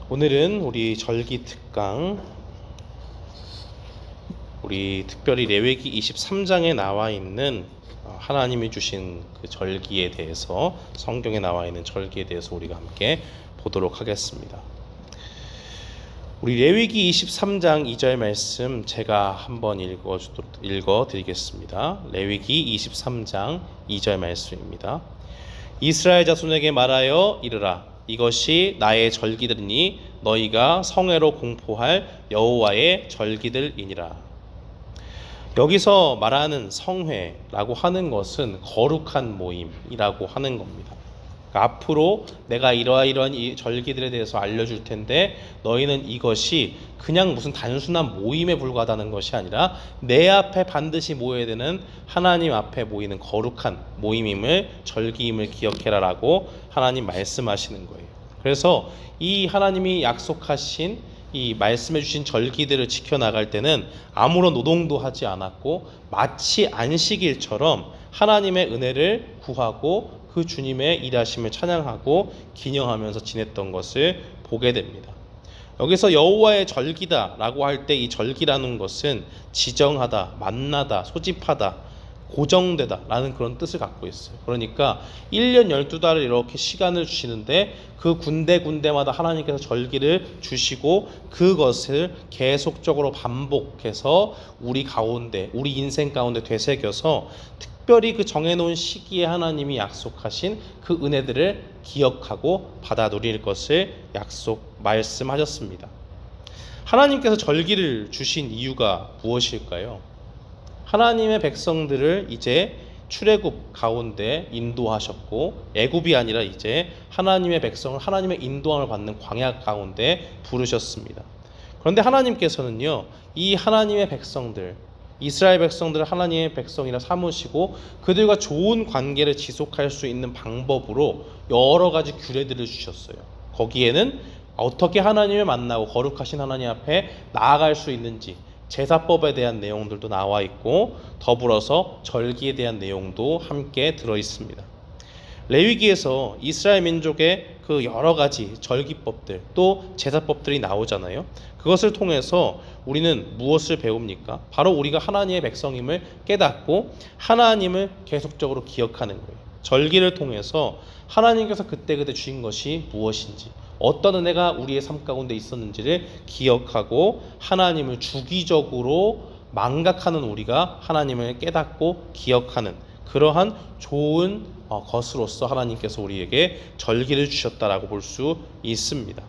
오늘은 우리 절기 특강, 우리 특별히 레위기 23장에 나와 있는 하나님이 주신 그 절기에 대해서, 성경에 나와 있는 절기에 대해서 우리가 함께 보도록 하겠습니다. 우리 레위기 23장 2절 말씀 제가 한번 읽어 드리겠습니다. 레위기 23장 2절 말씀입니다. 이스라엘 자손에게 말하여 이르라. 이것이 나의 절기들이니 너희가 성회로 공포할 여호와의 절기들이니라. 여기서 말하는 성회라고 하는 것은 거룩한 모임이라고 하는 겁니다. 그러니까 앞으로 내가 이러한 이 절기들에 대해서 알려줄 텐데 너희는 이것이 그냥 무슨 단순한 모임에 불과하다는 것이 아니라 내 앞에 반드시 모여야 되는 하나님 앞에 모이는 거룩한 모임임을, 절기임을 기억해라 라고 하나님 말씀하시는 거예요. 그래서 이 하나님이 약속하신 이 말씀해 주신 절기들을 지켜나갈 때는 아무런 노동도 하지 않았고 마치 안식일처럼 하나님의 은혜를 구하고 그 주님의 일하심을 찬양하고 기념하면서 지냈던 것을 보게 됩니다. 여기서 여호와의 절기다 라고 할 때 이 절기라는 것은 지정하다, 만나다, 소집하다, 고정되다 라는 그런 뜻을 갖고 있어요. 그러니까 1년 12달을 이렇게 시간을 주시는데 그 군데군데마다 하나님께서 절기를 주시고 그것을 계속적으로 반복해서 우리 가운데, 우리 인생 가운데 되새겨서 특별히 그 정해놓은 시기에 하나님이 약속하신 그 은혜들을 기억하고 받아 누릴 것을 말씀하셨습니다. 하나님께서 절기를 주신 이유가 무엇일까요? 하나님의 백성들을 이제 출애굽 가운데 인도하셨고 애굽이 아니라 이제 하나님의 백성을 하나님의 인도함을 받는 광야 가운데 부르셨습니다. 그런데 하나님께서는요, 이 하나님의 백성들, 이스라엘 백성들을 하나님의 백성이라 삼으시고 그들과 좋은 관계를 지속할 수 있는 방법으로 여러 가지 규례들을 주셨어요. 거기에는 어떻게 하나님을 만나고 거룩하신 하나님 앞에 나아갈 수 있는지, 제사법에 대한 내용들도 나와 있고 더불어서 절기에 대한 내용도 함께 들어 있습니다. 레위기에서 이스라엘 민족의 그 여러 가지 절기법들 또 제사법들이 나오잖아요. 그것을 통해서 우리는 무엇을 배웁니까? 바로 우리가 하나님의 백성임을 깨닫고 하나님을 계속적으로 기억하는 거예요. 절기를 통해서 하나님께서 그때그때 주신 것이 무엇인지, 어떤 은혜가 우리의 삶 가운데 있었는지를 기억하고 하나님을 주기적으로 망각하는 우리가 하나님을 깨닫고 기억하는 그러한 좋은 것으로서 하나님께서 우리에게 절기를 주셨다라고 볼 수 있습니다.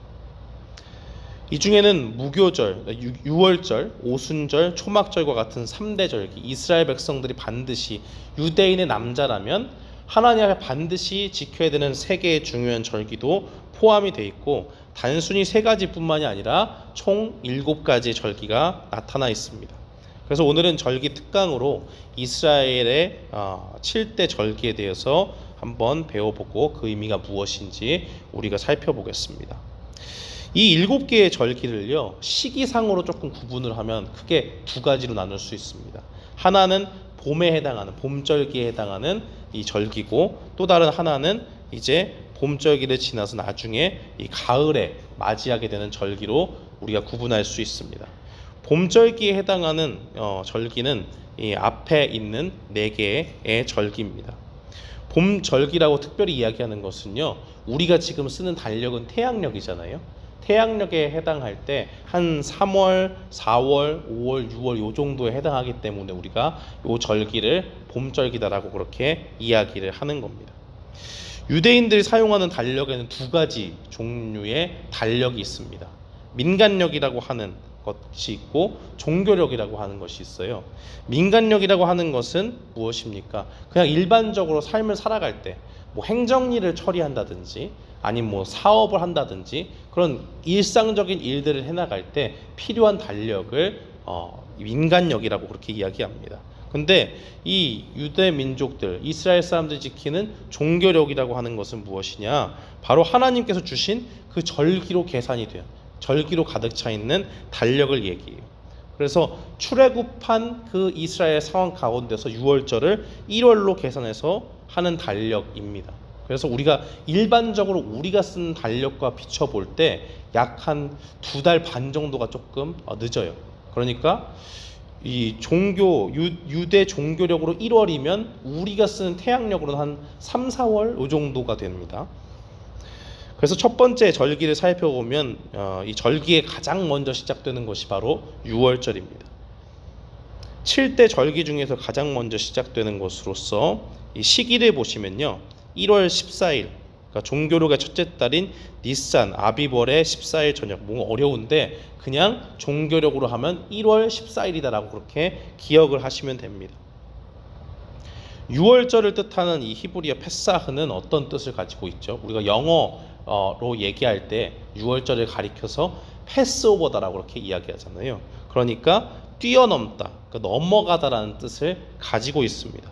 이 중에는 무교절, 유월절, 오순절, 초막절과 같은 3대 절기, 이스라엘 백성들이 반드시 유대인의 남자라면 하나님 앞에 반드시 지켜야 되는 3개의 중요한 절기도 포함이 되어 있고 단순히 3가지뿐만이 아니라 총 7가지의 절기가 나타나 있습니다. 그래서 오늘은 절기 특강으로 이스라엘의 7대 절기에 대해서 한번 배워보고 그 의미가 무엇인지 우리가 살펴보겠습니다. 이 7개의 절기를요, 시기상으로 조금 구분을 하면 크게 2가지로 나눌 수 있습니다. 하나는 봄에 해당하는, 봄절기에 해당하는 이 절기고 또 다른 하나는 이제 봄절기를 지나서 나중에 이 가을에 맞이하게 되는 절기로 우리가 구분할 수 있습니다. 봄절기에 해당하는 절기는 이 앞에 있는 4개의 절기입니다. 봄절기라고 특별히 이야기하는 것은요, 우리가 지금 쓰는 달력은 태양력이잖아요. 태양력에 해당할 때 한 3월, 4월, 5월, 6월 요 정도에 해당하기 때문에 우리가 요 절기를 봄절기다라고 그렇게 이야기를 하는 겁니다. 유대인들이 사용하는 달력에는 2가지 종류의 달력이 있습니다. 민간력이라고 하는 것이 있고 종교력이라고 하는 것이 있어요. 민간력이라고 하는 것은 무엇입니까? 그냥 일반적으로 삶을 살아갈 때 뭐 행정일을 처리한다든지 아니면 뭐 사업을 한다든지 그런 일상적인 일들을 해나갈 때 필요한 달력을 민간력이라고 그렇게 이야기합니다. 근데 이 유대 민족들, 이스라엘 사람들이 지키는 종교력이라고 하는 것은 무엇이냐? 바로 하나님께서 주신 그 절기로 계산이 돼요. 절기로 가득 차 있는 달력을 얘기해요. 그래서 출애굽한 그 이스라엘 상황 가운데서 6월절을 1월로 계산해서 하는 달력입니다. 그래서 우리가 일반적으로 우리가 쓴 달력과 비춰볼 때 약 한 2달 반 정도가 조금 늦어요. 그러니까 이 유대 종교력으로 1월이면 우리가 쓰는 태양력으로는 한 3, 4월 이 정도가 됩니다. 그래서 첫 번째 절기를 살펴보면 이 절기에 가장 먼저 시작되는 것이 바로 6월절입니다. 7대 절기 중에서 가장 먼저 시작되는 것으로서 이 시기를 보시면요, 1월 14일, 그러니까 종교력의 첫째 달인 니산 아비벌의 14일 저녁. 뭔가 어려운데 그냥 종교력으로 하면 1월 14일이다라고 그렇게 기억을 하시면 됩니다. 6월절을 뜻하는 이 히브리어 페사흐는 어떤 뜻을 가지고 있죠? 우리가 영어로 얘기할 때 6월절을 가리켜서 패스오버다라고 그렇게 이야기하잖아요. 그러니까 뛰어넘다, 그러니까 넘어가다라는 뜻을 가지고 있습니다.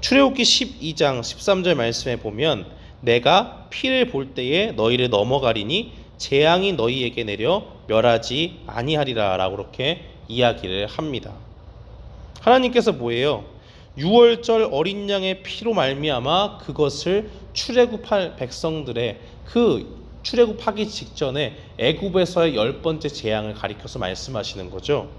출애굽기 12장 13절 말씀에 보면 내가 피를 볼 때에 너희를 넘어가리니 재앙이 너희에게 내려 멸하지 아니하리라 라고 그렇게 이야기를 합니다. 하나님께서 뭐예요? 6월절 어린 양의 피로 말미암아 그것을 출애굽할 백성들의 그 출애굽하기 직전에 애굽에서의 10번째 재앙을 가리켜서 말씀하시는 거죠.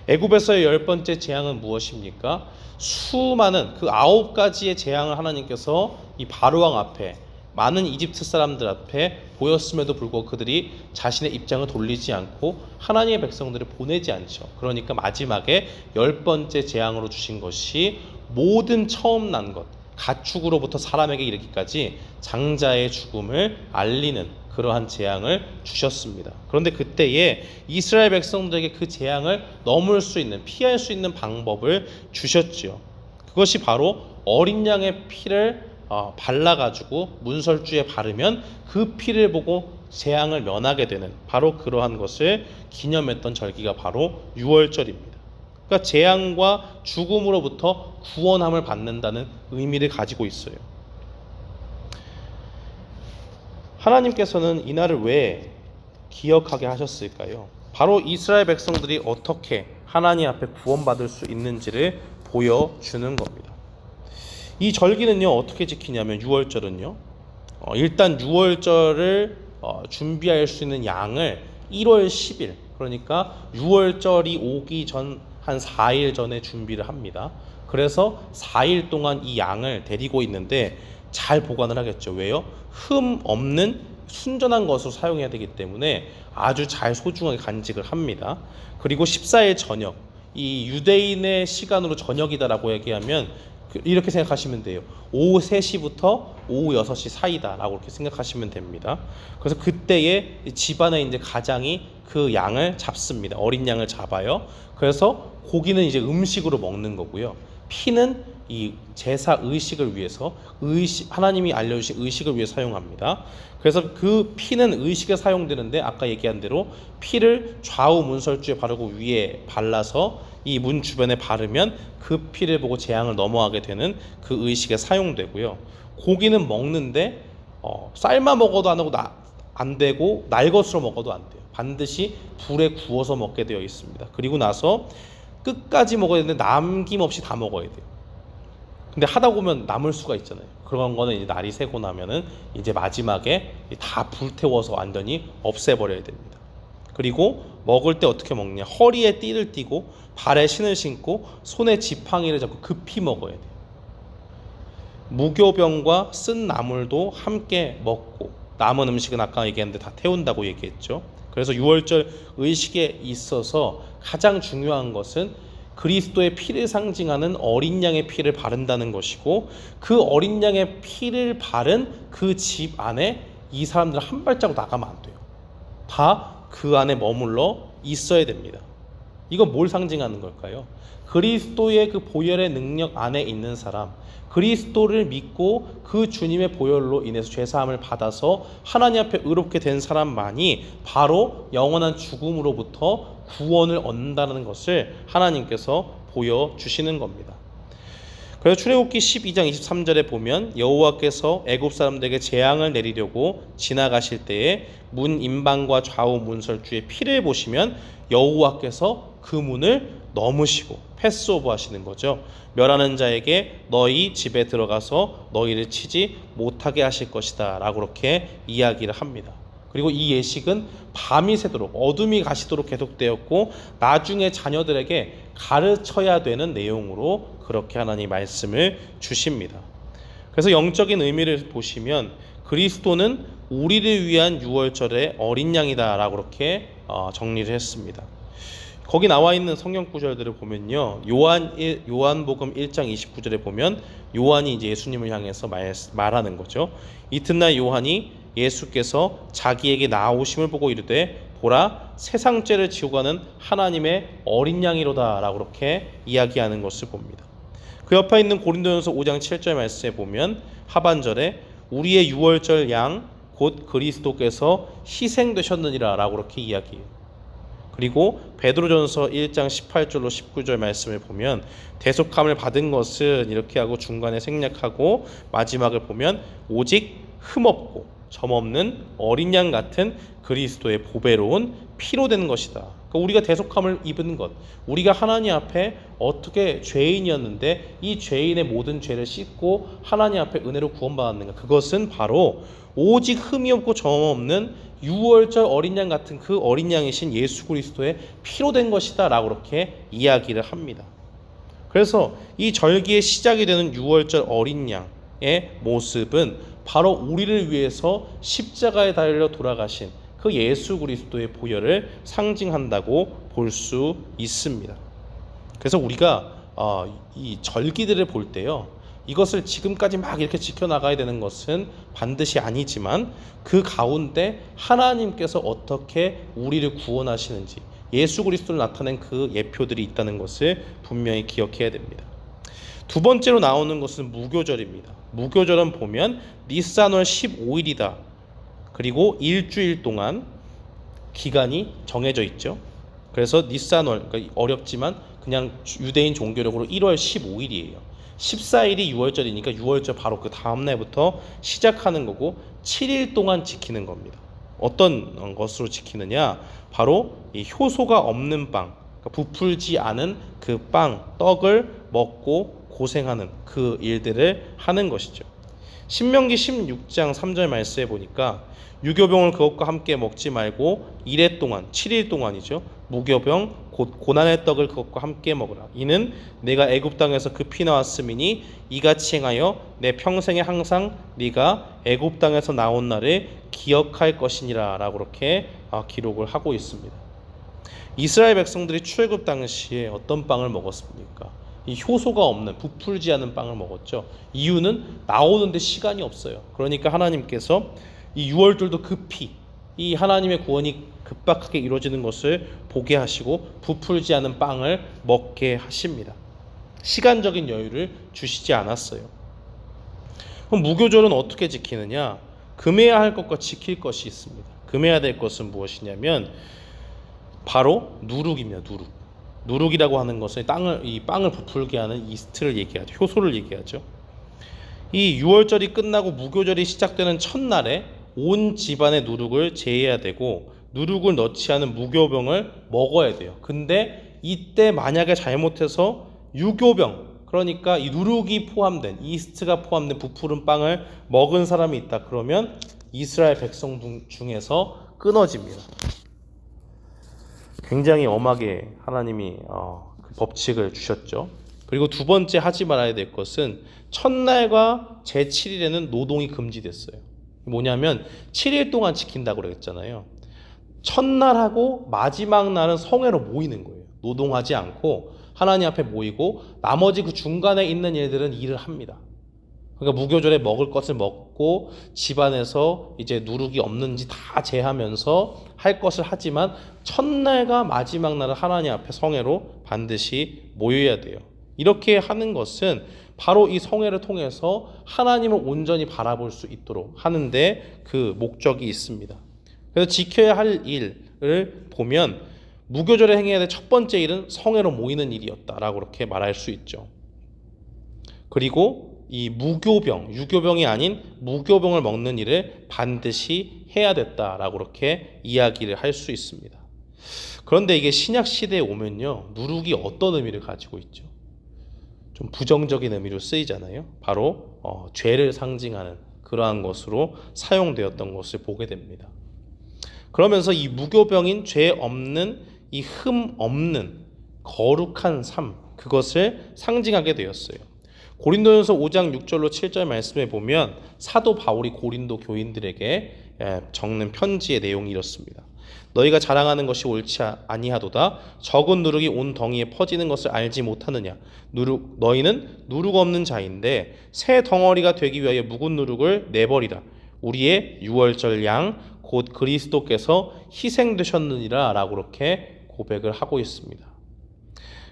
애굽에서의 10번째 재앙은 무엇입니까? 수많은 그 9가지의 재앙을 하나님께서 이 바로왕 앞에 많은 이집트 사람들 앞에 보였음에도 불구하고 그들이 자신의 입장을 돌리지 않고 하나님의 백성들을 보내지 않죠. 그러니까 마지막에 10번째 재앙으로 주신 것이 모든 처음 난 것, 가축으로부터 사람에게 이르기까지 장자의 죽음을 알리는 그러한 재앙을 주셨습니다. 그런데 그때에 이스라엘 백성들에게 그 재앙을 넘을 수 있는, 피할 수 있는 방법을 주셨지요. 그것이 바로 어린 양의 피를 발라가지고 문설주에 바르면 그 피를 보고 재앙을 면하게 되는 바로 그러한 것을 기념했던 절기가 바로 6월절입니다. 그러니까 재앙과 죽음으로부터 구원함을 받는다는 의미를 가지고 있어요. 하나님께서는 이날을 왜 기억하게 하셨을까요? 바로 이스라엘 백성들이 어떻게 하나님 앞에 구원받을 수 있는지를 보여주는 겁니다. 이 절기는요 어떻게 지키냐면 6월절은요 일단 6월절을 준비할 수 있는 양을 1월 10일 그러니까 6월절이 오기 전 한 4일 전에 준비를 합니다. 그래서 4일 동안 이 양을 데리고 있는데 잘 보관을 하겠죠. 왜요? 흠 없는 순전한 것으로 사용해야 되기 때문에 아주 잘 소중하게 간직을 합니다. 그리고 14일 저녁, 이 유대인의 시간으로 저녁이다라고 얘기하면 이렇게 생각하시면 돼요. 오후 3시부터 오후 6시 사이다라고 이렇게 생각하시면 됩니다. 그래서 그때에 집안에 이제 가장이 그 양을 잡습니다. 어린 양을 잡아요. 그래서 고기는 이제 음식으로 먹는 거고요. 피는 이 제사 의식을 위해서 하나님이 알려주신 의식을 위해 사용합니다. 그래서 그 피는 의식에 사용되는데 아까 얘기한 대로 피를 좌우 문설주에 바르고 위에 발라서 이 문 주변에 바르면 그 피를 보고 재앙을 넘어가게 되는 그 의식에 사용되고요. 고기는 먹는데 삶아 먹어도 안 되고 날 것으로 먹어도 안 돼요. 반드시 불에 구워서 먹게 되어 있습니다. 그리고 나서 끝까지 먹어야 되는데 남김없이 다 먹어야 돼요. 근데 하다 보면 남을 수가 있잖아요. 그런 거는 이제 날이 새고 나면은 이제 마지막에 다 불태워서 완전히 없애버려야 됩니다. 그리고 먹을 때 어떻게 먹냐? 허리에 띠를 띠고 발에 신을 신고 손에 지팡이를 잡고 급히 먹어야 돼요. 무교병과 쓴 나물도 함께 먹고 남은 음식은 아까 얘기했는데 다 태운다고 얘기했죠. 그래서 6월절 의식에 있어서 가장 중요한 것은 그리스도의 피를 상징하는 어린 양의 피를 바른다는 것이고 그 어린 양의 피를 바른 그 집 안에 이 사람들은 한 발자국 나가면 안 돼요. 다 그 안에 머물러 있어야 됩니다. 이건 뭘 상징하는 걸까요? 그리스도의 그 보혈의 능력 안에 있는 사람, 그리스도를 믿고 그 주님의 보혈로 인해서 죄사함을 받아서 하나님 앞에 의롭게 된 사람만이 바로 영원한 죽음으로부터 구원을 얻는다는 것을 하나님께서 보여주시는 겁니다. 그래서 출애굽기 12장 23절에 보면 여호와께서 애굽 사람들에게 재앙을 내리려고 지나가실 때에 문 임방과 좌우 문설주의 피를 보시면 여호와께서 그 문을 넘으시고 패스오버 하시는 거죠. 멸하는 자에게 너희 집에 들어가서 너희를 치지 못하게 하실 것이다 라고 그렇게 이야기를 합니다. 그리고 이 예식은 밤이 새도록 어둠이 가시도록 계속되었고 나중에 자녀들에게 가르쳐야 되는 내용으로 그렇게 하나님 말씀을 주십니다. 그래서 영적인 의미를 보시면 그리스도는 우리를 위한 유월절의 어린 양이다 라고 그렇게 정리를 했습니다. 거기 나와 있는 성경 구절들을 보면요, 요한복음 1장 29절에 보면 요한이 이제 예수님을 향해서 말하는 거죠. 이튿날 요한이 예수께서 자기에게 나오심을 보고 이르되 보라 세상 죄를 지고 가는 하나님의 어린 양이로다 라고 그렇게 이야기하는 것을 봅니다. 그 옆에 있는 고린도전서 5장 7절 말씀에 보면 하반절에 우리의 유월절 양 곧 그리스도께서 희생되셨느니라 라고 그렇게 이야기해요. 그리고 베드로전서 1장 18절로 19절 말씀을 보면 대속함을 받은 것은 이렇게 하고 중간에 생략하고 마지막을 보면 오직 흠없고 점없는 어린 양 같은 그리스도의 보배로운 피로 된 것이다. 그러니까 우리가 대속함을 입은 것, 우리가 하나님 앞에 어떻게 죄인이었는데 이 죄인의 모든 죄를 씻고 하나님 앞에 은혜로 구원받았는가, 그것은 바로 오직 흠이 없고 점없는 유월절 어린 양 같은 그 어린 양이신 예수 그리스도의 피로 된 것이다 라고 그렇게 이야기를 합니다. 그래서 이 절기의 시작이 되는 유월절 어린 양의 모습은 바로 우리를 위해서 십자가에 달려 돌아가신 그 예수 그리스도의 보혈을 상징한다고 볼 수 있습니다. 그래서 우리가 이 절기들을 볼 때요, 이것을 지금까지 막 이렇게 지켜나가야 되는 것은 반드시 아니지만 그 가운데 하나님께서 어떻게 우리를 구원하시는지 예수 그리스도를 나타낸 그 예표들이 있다는 것을 분명히 기억해야 됩니다. 두 번째로 나오는 것은 무교절입니다. 무교절은 보면 니산월 15일이다. 그리고 일주일 동안 기간이 정해져 있죠. 그래서 니산월, 그러니까 어렵지만 그냥 유대인 종교력으로 1월 15일이에요. 14일이 유월절이니까 유월절 바로 그 다음날부터 시작하는 거고 7일 동안 지키는 겁니다. 어떤 것으로 지키느냐, 바로 이 효소가 없는 빵, 그러니까 부풀지 않은 그 빵, 떡을 먹고 고생하는 그 일들을 하는 것이죠. 신명기 16장 3절 말씀에 보니까 유교병을 그것과 함께 먹지 말고 1회 동안 7일 동안이죠, 무교병 곧 고난의 떡을 그것과 함께 먹으라. 이는 내가 애굽 땅에서 급히 나왔음이니 이같이 행하여 내 평생에 항상 네가 애굽 땅에서 나온 날을 기억할 것이니라 라고 그렇게 기록을 하고 있습니다. 이스라엘 백성들이 출애굽 당시에 어떤 빵을 먹었습니까? 이 효소가 없는 부풀지 않은 빵을 먹었죠. 이유는 나오는데 시간이 없어요. 그러니까 하나님께서 이 유월절도 급히 이 하나님의 구원이 급박하게 이루어지는 것을 보게 하시고 부풀지 않은 빵을 먹게 하십니다. 시간적인 여유를 주시지 않았어요. 그럼 무교절은 어떻게 지키느냐? 금해야 할 것과 지킬 것이 있습니다. 금해야 될 것은 무엇이냐면 바로 누룩입니다. 누룩이라고 하는 것은 이 빵을 부풀게 하는 이스트를 얘기하죠. 효소를 얘기하죠. 이 유월절이 끝나고 무교절이 시작되는 첫날에 온 집안의 누룩을 제해야 되고 누룩을 넣지 않은 무교병을 먹어야 돼요. 근데 이때 만약에 잘못해서 유교병, 그러니까 이 누룩이 포함된, 이스트가 포함된 부푸른 빵을 먹은 사람이 있다. 그러면 이스라엘 백성 중에서 끊어집니다. 굉장히 엄하게 하나님이 그 법칙을 주셨죠. 그리고 두 번째 하지 말아야 될 것은 첫날과 제7일에는 노동이 금지됐어요. 뭐냐면 7일 동안 지킨다고 그랬잖아요. 첫날하고 마지막 날은 성회로 모이는 거예요. 노동하지 않고 하나님 앞에 모이고 나머지 그 중간에 있는 일들은 일을 합니다. 그러니까 무교절에 먹을 것을 먹고 집안에서 이제 누룩이 없는지 다 재하면서 할 것을 하지만 첫날과 마지막 날은 하나님 앞에 성회로 반드시 모여야 돼요. 이렇게 하는 것은 바로 이 성회를 통해서 하나님을 온전히 바라볼 수 있도록 하는데 그 목적이 있습니다. 그래서 지켜야 할 일을 보면 무교절에 행해야 될 첫 번째 일은 성회로 모이는 일이었다라고 그렇게 말할 수 있죠. 그리고 이 무교병, 유교병이 아닌 무교병을 먹는 일을 반드시 해야 됐다라고 그렇게 이야기를 할 수 있습니다. 그런데 이게 신약 시대에 오면요, 누룩이 어떤 의미를 가지고 있죠? 좀 부정적인 의미로 쓰이잖아요. 바로 죄를 상징하는 그러한 것으로 사용되었던 것을 보게 됩니다. 그러면서 이 무교병인 죄 없는, 이 흠 없는 거룩한 삶, 그것을 상징하게 되었어요. 고린도전서 5장 6절로 7절 말씀에 보면 사도 바울이 고린도 교인들에게 적는 편지의 내용이 이렇습니다. 너희가 자랑하는 것이 옳지 아니하도다. 적은 누룩이 온 덩이에 퍼지는 것을 알지 못하느냐. 너희는 누룩 없는 자인데 새 덩어리가 되기 위하여 묵은 누룩을 내버리라. 우리의 유월절 양 곧 그리스도께서 희생되셨느니라 라고 그렇게 고백을 하고 있습니다.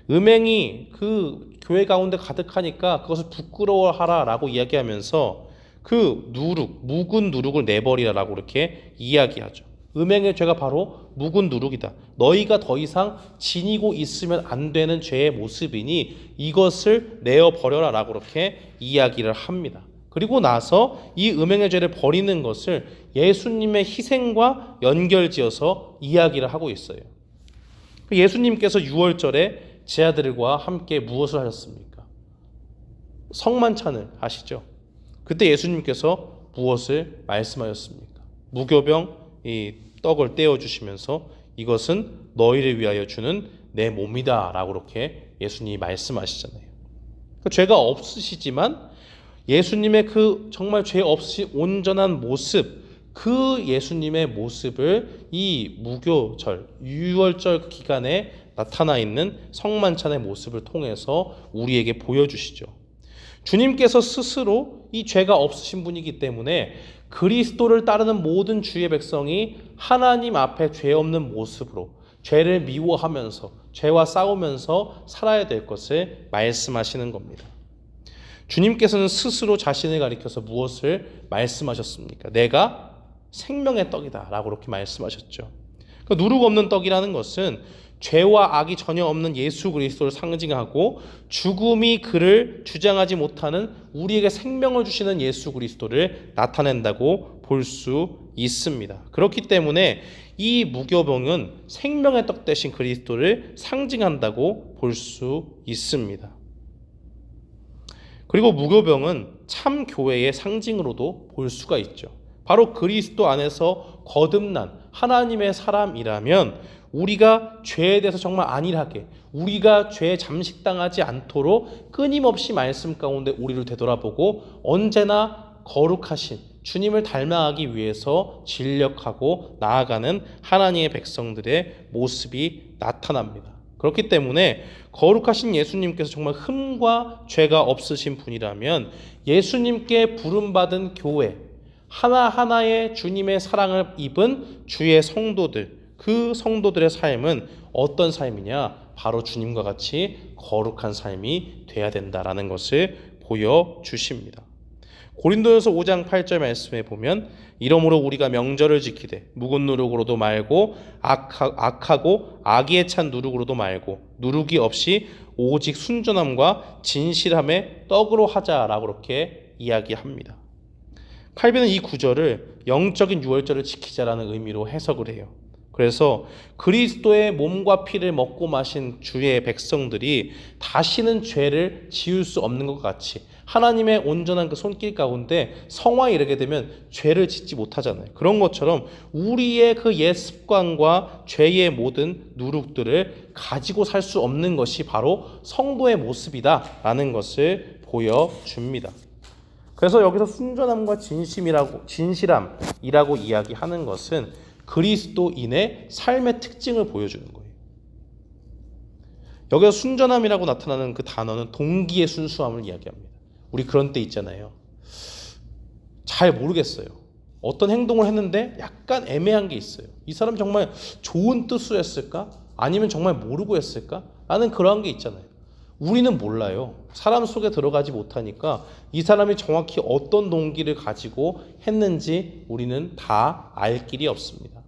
음행이 그 교회 가운데 가득하니까 그것을 부끄러워하라 라고 이야기하면서 그 누룩, 묵은 누룩을 내버리라 라고 이렇게 이야기하죠. 음행의 죄가 바로 묵은 누룩이다. 너희가 더 이상 지니고 있으면 안 되는 죄의 모습이니 이것을 내어버려라 라고 그렇게 이야기를 합니다. 그리고 나서 이 음행의 죄를 버리는 것을 예수님의 희생과 연결지어서 이야기를 하고 있어요. 예수님께서 유월절에 제 아들과 함께 무엇을 하셨습니까? 성만찬을 하시죠. 그때 예수님께서 무엇을 말씀하셨습니까? 무교병 이 떡을 떼어주시면서 이것은 너희를 위하여 주는 내 몸이다 라고 그렇게 예수님이 말씀하시잖아요. 죄가 없으시지만 예수님의 그 정말 죄 없이 온전한 모습, 그 예수님의 모습을 이 무교절, 유월절 기간에 나타나 있는 성만찬의 모습을 통해서 우리에게 보여주시죠. 주님께서 스스로 이 죄가 없으신 분이기 때문에 그리스도를 따르는 모든 주의 백성이 하나님 앞에 죄 없는 모습으로 죄를 미워하면서 죄와 싸우면서 살아야 될 것을 말씀하시는 겁니다. 주님께서는 스스로 자신을 가리켜서 무엇을 말씀하셨습니까? 내가 생명의 떡이다 라고 그렇게 말씀하셨죠. 누룩 없는 떡이라는 것은 죄와 악이 전혀 없는 예수 그리스도를 상징하고 죽음이 그를 주장하지 못하는 우리에게 생명을 주시는 예수 그리스도를 나타낸다고 볼 수 있습니다. 그렇기 때문에 이 무교병은 생명의 떡 대신 그리스도를 상징한다고 볼 수 있습니다. 그리고 무교병은 참 교회의 상징으로도 볼 수가 있죠. 바로 그리스도 안에서 거듭난 하나님의 사람이라면 우리가 죄에 대해서 정말 안일하게, 우리가 죄에 잠식당하지 않도록 끊임없이 말씀 가운데 우리를 되돌아보고 언제나 거룩하신 주님을 닮아가기 위해서 진력하고 나아가는 하나님의 백성들의 모습이 나타납니다. 그렇기 때문에 거룩하신 예수님께서 정말 흠과 죄가 없으신 분이라면 예수님께 부름받은 교회, 하나하나의 주님의 사랑을 입은 주의 성도들, 그 성도들의 삶은 어떤 삶이냐? 바로 주님과 같이 거룩한 삶이 돼야 된다라는 것을 보여주십니다. 고린도전서 5장 8절 말씀에 보면 이러므로 우리가 명절을 지키되 묵은 누룩으로도 말고 악하고 악의에 찬 누룩으로도 말고 누룩이 없이 오직 순전함과 진실함의 떡으로 하자라고 그렇게 이야기합니다. 칼빈은 이 구절을 영적인 유월절을 지키자라는 의미로 해석을 해요. 그래서 그리스도의 몸과 피를 먹고 마신 주의 백성들이 다시는 죄를 지을 수 없는 것 같이 하나님의 온전한 그 손길 가운데 성화에 이르게 되면 죄를 짓지 못하잖아요. 그런 것처럼 우리의 그 옛 습관과 죄의 모든 누룩들을 가지고 살 수 없는 것이 바로 성도의 모습이다라는 것을 보여줍니다. 그래서 여기서 순전함과 진실함이라고 이야기하는 것은 그리스도인의 삶의 특징을 보여주는 거예요. 여기서 순전함이라고 나타나는 그 단어는 동기의 순수함을 이야기합니다. 우리 그런 때 있잖아요. 잘 모르겠어요. 어떤 행동을 했는데 약간 애매한 게 있어요. 이 사람 정말 좋은 뜻으로 했을까? 아니면 정말 모르고 했을까? 라는 그런 게 있잖아요. 우리는 몰라요. 사람 속에 들어가지 못하니까 이 사람이 정확히 어떤 동기를 가지고 했는지 우리는 다 알 길이 없습니다.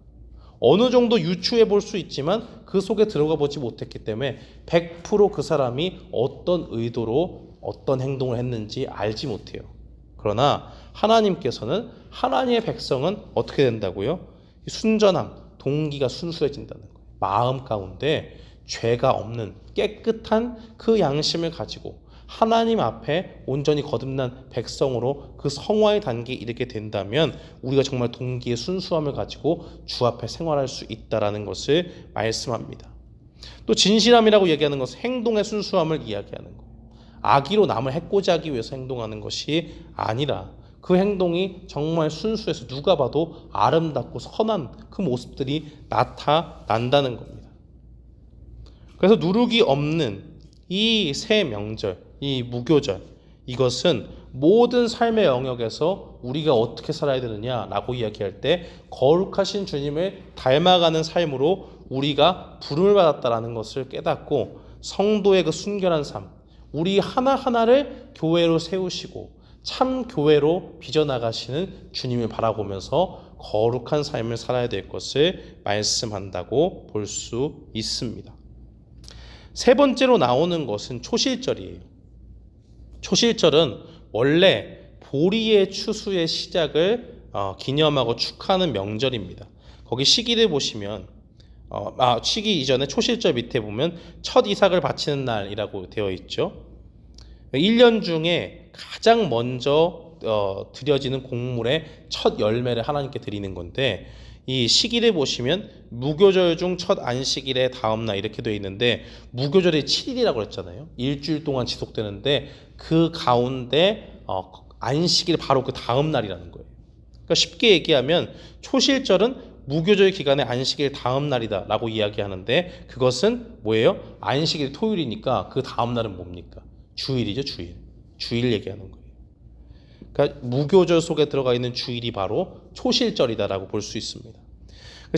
어느 정도 유추해 볼 수 있지만 그 속에 들어가 보지 못했기 때문에 100% 그 사람이 어떤 의도로 어떤 행동을 했는지 알지 못해요. 그러나 하나님께서는 하나님의 백성은 어떻게 된다고요? 순전함, 동기가 순수해진다는 거예요. 마음 가운데 죄가 없는 깨끗한 그 양심을 가지고 하나님 앞에 온전히 거듭난 백성으로 그 성화의 단계에 이르게 된다면 우리가 정말 동기의 순수함을 가지고 주 앞에 생활할 수 있다라는 것을 말씀합니다. 또 진실함이라고 얘기하는 것은 행동의 순수함을 이야기하는 거예요. 악의로 남을 해코지 하기 위해서 행동하는 것이 아니라 그 행동이 정말 순수해서 누가 봐도 아름답고 선한 그 모습들이 나타난다는 겁니다. 그래서 누룩이 없는 이 새 명절, 이 무교절, 이것은 모든 삶의 영역에서 우리가 어떻게 살아야 되느냐라고 이야기할 때 거룩하신 주님을 닮아가는 삶으로 우리가 부름을 받았다라는 것을 깨닫고 성도의 그 순결한 삶, 우리 하나하나를 교회로 세우시고 참 교회로 빚어나가시는 주님을 바라보면서 거룩한 삶을 살아야 될 것을 말씀한다고 볼 수 있습니다. 세 번째로 나오는 것은 초실절이에요. 초실절은 원래 보리의 추수의 시작을 기념하고 축하하는 명절입니다. 거기 시기를 보시면 시기 이전에 초실절 밑에 보면 첫 이삭을 바치는 날이라고 되어 있죠. 1년 중에 가장 먼저 드려지는 곡물의 첫 열매를 하나님께 드리는 건데 이 시기를 보시면 무교절 중 첫 안식일의 다음 날 이렇게 되어 있는데 무교절이 7일이라고 그랬잖아요. 일주일 동안 지속되는데 그 가운데 안식일 바로 그 다음 날이라는 거예요. 그러니까 쉽게 얘기하면 초실절은 무교절 기간의 안식일 다음 날이다 라고 이야기하는데 그것은 뭐예요? 안식일 토요일이니까 그 다음 날은 뭡니까? 주일이죠. 주일 얘기하는 거예요. 그러니까 무교절 속에 들어가 있는 주일이 바로 초실절이다라고 볼 수 있습니다.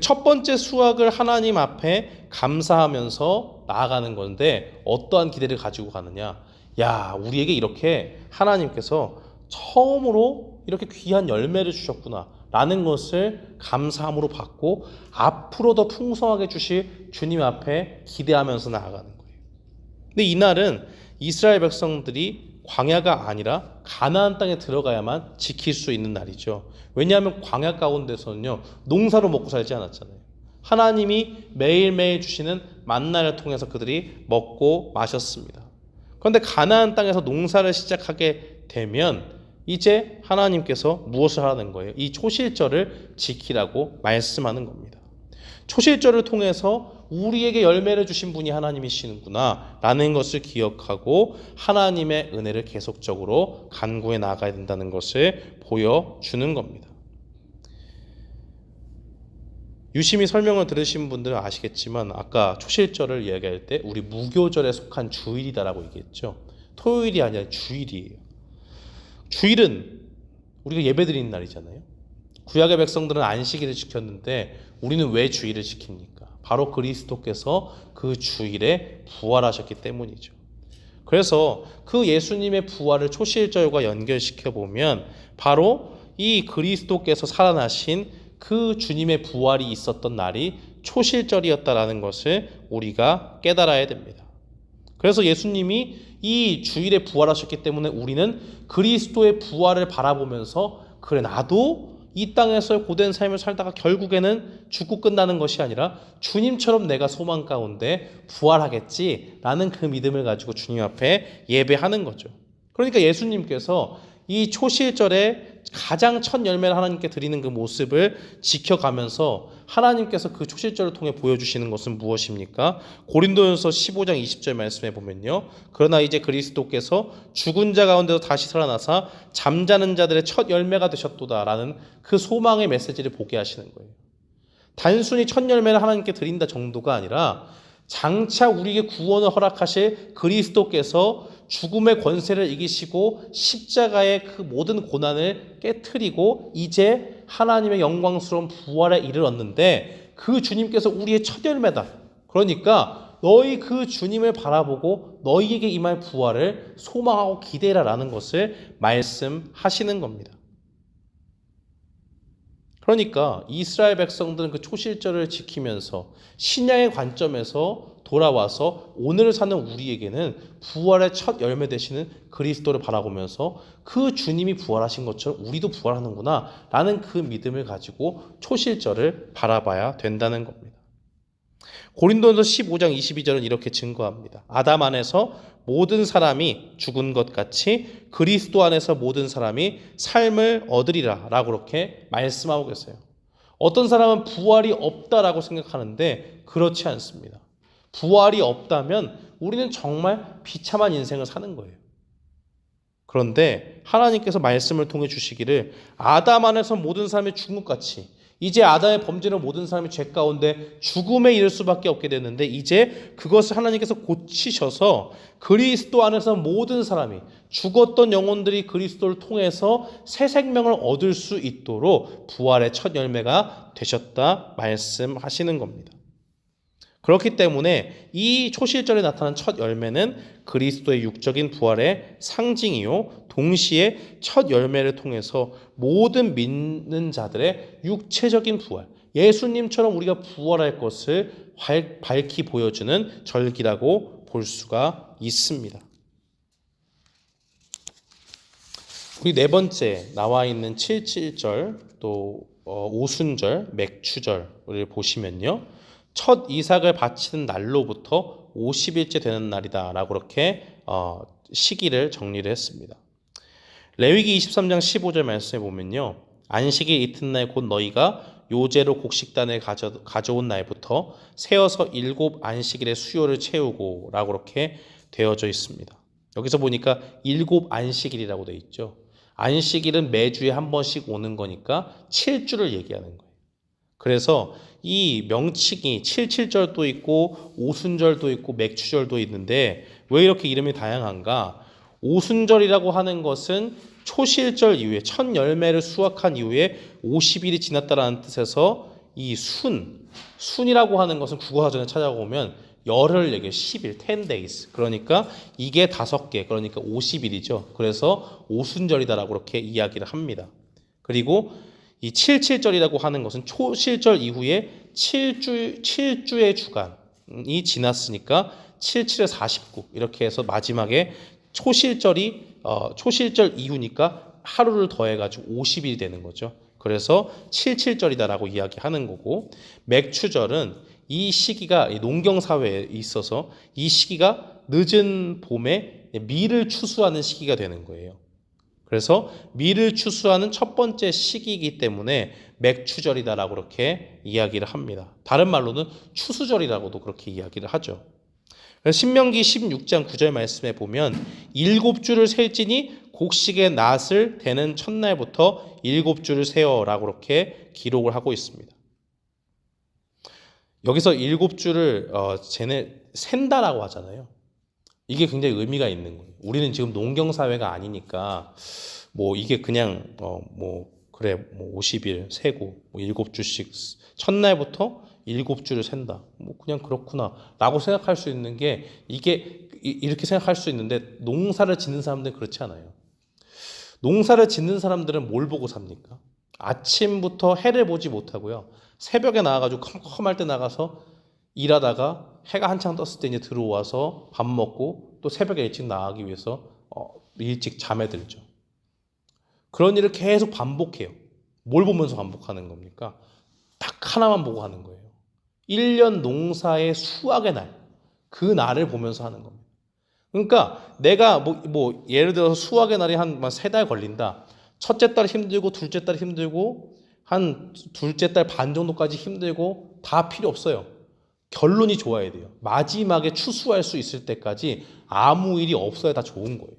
첫 번째 수확을 하나님 앞에 감사하면서 나아가는 건데 어떠한 기대를 가지고 가느냐? 야, 우리에게 이렇게 하나님께서 처음으로 이렇게 귀한 열매를 주셨구나 라는 것을 감사함으로 받고 앞으로 더 풍성하게 주실 주님 앞에 기대하면서 나아가는 거예요. 근데 이날은 이스라엘 백성들이 광야가 아니라 가나안 땅에 들어가야만 지킬 수 있는 날이죠. 왜냐하면 광야 가운데서는요 농사로 먹고 살지 않았잖아요. 하나님이 매일매일 주시는 만나를 통해서 그들이 먹고 마셨습니다. 그런데 가나안 땅에서 농사를 시작하게 되면 이제 하나님께서 무엇을 하라는 거예요? 이 초실절을 지키라고 말씀하는 겁니다. 초실절을 통해서 우리에게 열매를 주신 분이 하나님이시는구나 라는 것을 기억하고 하나님의 은혜를 계속적으로 간구해 나가야 된다는 것을 보여주는 겁니다. 유심히 설명을 들으신 분들은 아시겠지만 아까 초실절을 이야기할 때 우리 무교절에 속한 주일이다라고 얘기했죠. 토요일이 아니라 주일이에요. 주일은 우리가 예배드리는 날이잖아요. 구약의 백성들은 안식일을 지켰는데 우리는 왜 주일을 지킵니까? 바로 그리스도께서 그 주일에 부활하셨기 때문이죠. 그래서 그 예수님의 부활을 초실절과 연결시켜 보면 바로 이 그리스도께서 살아나신 그 주님의 부활이 있었던 날이 초실절이었다라는 것을 우리가 깨달아야 됩니다. 그래서 예수님이 이 주일에 부활하셨기 때문에 우리는 그리스도의 부활을 바라보면서 그래 나도 이 땅에서 고된 삶을 살다가 결국에는 죽고 끝나는 것이 아니라 주님처럼 내가 소망 가운데 부활하겠지라는 그 믿음을 가지고 주님 앞에 예배하는 거죠. 그러니까 예수님께서 이 초실절에 가장 첫 열매를 하나님께 드리는 그 모습을 지켜가면서 하나님께서 그 초실절을 통해 보여주시는 것은 무엇입니까? 고린도전서 15장 20절 말씀해 보면요. 그러나 이제 그리스도께서 죽은 자 가운데서 다시 살아나사 잠자는 자들의 첫 열매가 되셨도다라는 그 소망의 메시지를 보게 하시는 거예요. 단순히 첫 열매를 하나님께 드린다 정도가 아니라 장차 우리에게 구원을 허락하실 그리스도께서 죽음의 권세를 이기시고 십자가의 그 모든 고난을 깨트리고 이제 하나님의 영광스러운 부활에 이르렀는데 그 주님께서 우리의 첫 열매다. 그러니까 너희 그 주님을 바라보고 너희에게 임할 부활을 소망하고 기대라라는 것을 말씀하시는 겁니다. 그러니까 이스라엘 백성들은 그 초실절을 지키면서 신약의 관점에서 돌아와서 오늘을 사는 우리에게는 부활의 첫 열매 되시는 그리스도를 바라보면서 그 주님이 부활하신 것처럼 우리도 부활하는구나 라는 그 믿음을 가지고 초실절을 바라봐야 된다는 겁니다. 고린도전서 15장 22절은 이렇게 증거합니다. 아담 안에서 모든 사람이 죽은 것 같이 그리스도 안에서 모든 사람이 삶을 얻으리라 라고 그렇게 말씀하고 계세요. 어떤 사람은 부활이 없다라고 생각하는데 그렇지 않습니다. 부활이 없다면 우리는 정말 비참한 인생을 사는 거예요. 그런데 하나님께서 말씀을 통해 주시기를 아담 안에서 모든 사람이 죽은 것 같이 이제 아담의 범죄로 모든 사람이 죄 가운데 죽음에 이를 수밖에 없게 됐는데 이제 그것을 하나님께서 고치셔서 그리스도 안에서 모든 사람이 죽었던 영혼들이 그리스도를 통해서 새 생명을 얻을 수 있도록 부활의 첫 열매가 되셨다 말씀하시는 겁니다. 그렇기 때문에 이 초실절에 나타난 첫 열매는 그리스도의 육적인 부활의 상징이요 동시에 첫 열매를 통해서 모든 믿는 자들의 육체적인 부활, 예수님처럼 우리가 부활할 것을 밝히 보여주는 절기라고 볼 수가 있습니다. 우리 네 번째 나와 있는 7.7절 또 오순절, 맥추절을 보시면요. 첫 이삭을 바치는 날로부터 50일째 되는 날이다 라고 그렇게 시기를 정리를 했습니다. 레위기 23장 15절 말씀에 보면요. 안식일 이튿날 곧 너희가 요제로 곡식단을 가져온 날부터 세어서 7 안식일의 수요를 채우고 라고 그렇게 되어져 있습니다. 여기서 보니까 7 안식일이라고 되어 있죠. 안식일은 매주에 한 번씩 오는 거니까 7주를 얘기하는 거예요. 그래서 이 명칭이 7.7절도 있고 오순절도 있고 맥추절도 있는데 왜 이렇게 이름이 다양한가? 오순절이라고 하는 것은 초실절 이후에 첫 열매를 수확한 이후에 50일이 지났다라는 뜻에서 이 순이라고 하는 것은 국어사전에 찾아보면 열흘 얘기해요. 10일, 10 days. 그러니까 이게 5개, 그러니까 50일이죠. 그래서 오순절이다라고 그렇게 이야기를 합니다. 그리고 이 7.7절이라고 하는 것은 초실절 이후에 7주의 주간이 지났으니까 7, 7에 49 이렇게 해서 마지막에 초실절 이후니까 하루를 더해가지고 50일이 되는 거죠. 그래서 7.7절이다라고 이야기하는 거고 맥추절은 이 시기가 농경사회에 있어서 이 시기가 늦은 봄에 밀을 추수하는 시기가 되는 거예요. 그래서 밀을 추수하는 첫 번째 시기이기 때문에 맥추절이다라고 그렇게 이야기를 합니다. 다른 말로는 추수절이라고도 그렇게 이야기를 하죠. 신명기 16장 9절 말씀에 보면 7주를 셀지니 곡식의 낫을 대는 첫날부터 7주를 세어라고 그렇게 기록을 하고 있습니다. 여기서 7주를 센다라고 하잖아요. 이게 굉장히 의미가 있는 거예요. 우리는 지금 농경사회가 아니니까 이게 그냥 50일 세고 7주씩 첫날부터 7주를 센다. 그냥 그렇구나 라고 생각할 수 있는 게 이게 이렇게 생각할 수 있는데 농사를 짓는 사람들은 그렇지 않아요. 농사를 짓는 사람들은 뭘 보고 삽니까? 아침부터 해를 보지 못하고요. 새벽에 나와가지고 컴컴할 때 나가서 일하다가 해가 한창 떴을 때 이제 들어와서 밥 먹고 또 새벽에 일찍 나가기 위해서 일찍 잠에 들죠. 그런 일을 계속 반복해요. 뭘 보면서 반복하는 겁니까? 딱 하나만 보고 하는 거예요. 1년 농사의 수확의 날, 그 날을 보면서 하는 겁니다. 그러니까 내가 예를 들어서 수확의 날이 한 3달 걸린다. 첫째 달 힘들고 둘째 달 힘들고 한 둘째 달 반 정도까지 힘들고 다 필요 없어요. 결론이 좋아야 돼요. 마지막에 추수할 수 있을 때까지 아무 일이 없어야 다 좋은 거예요.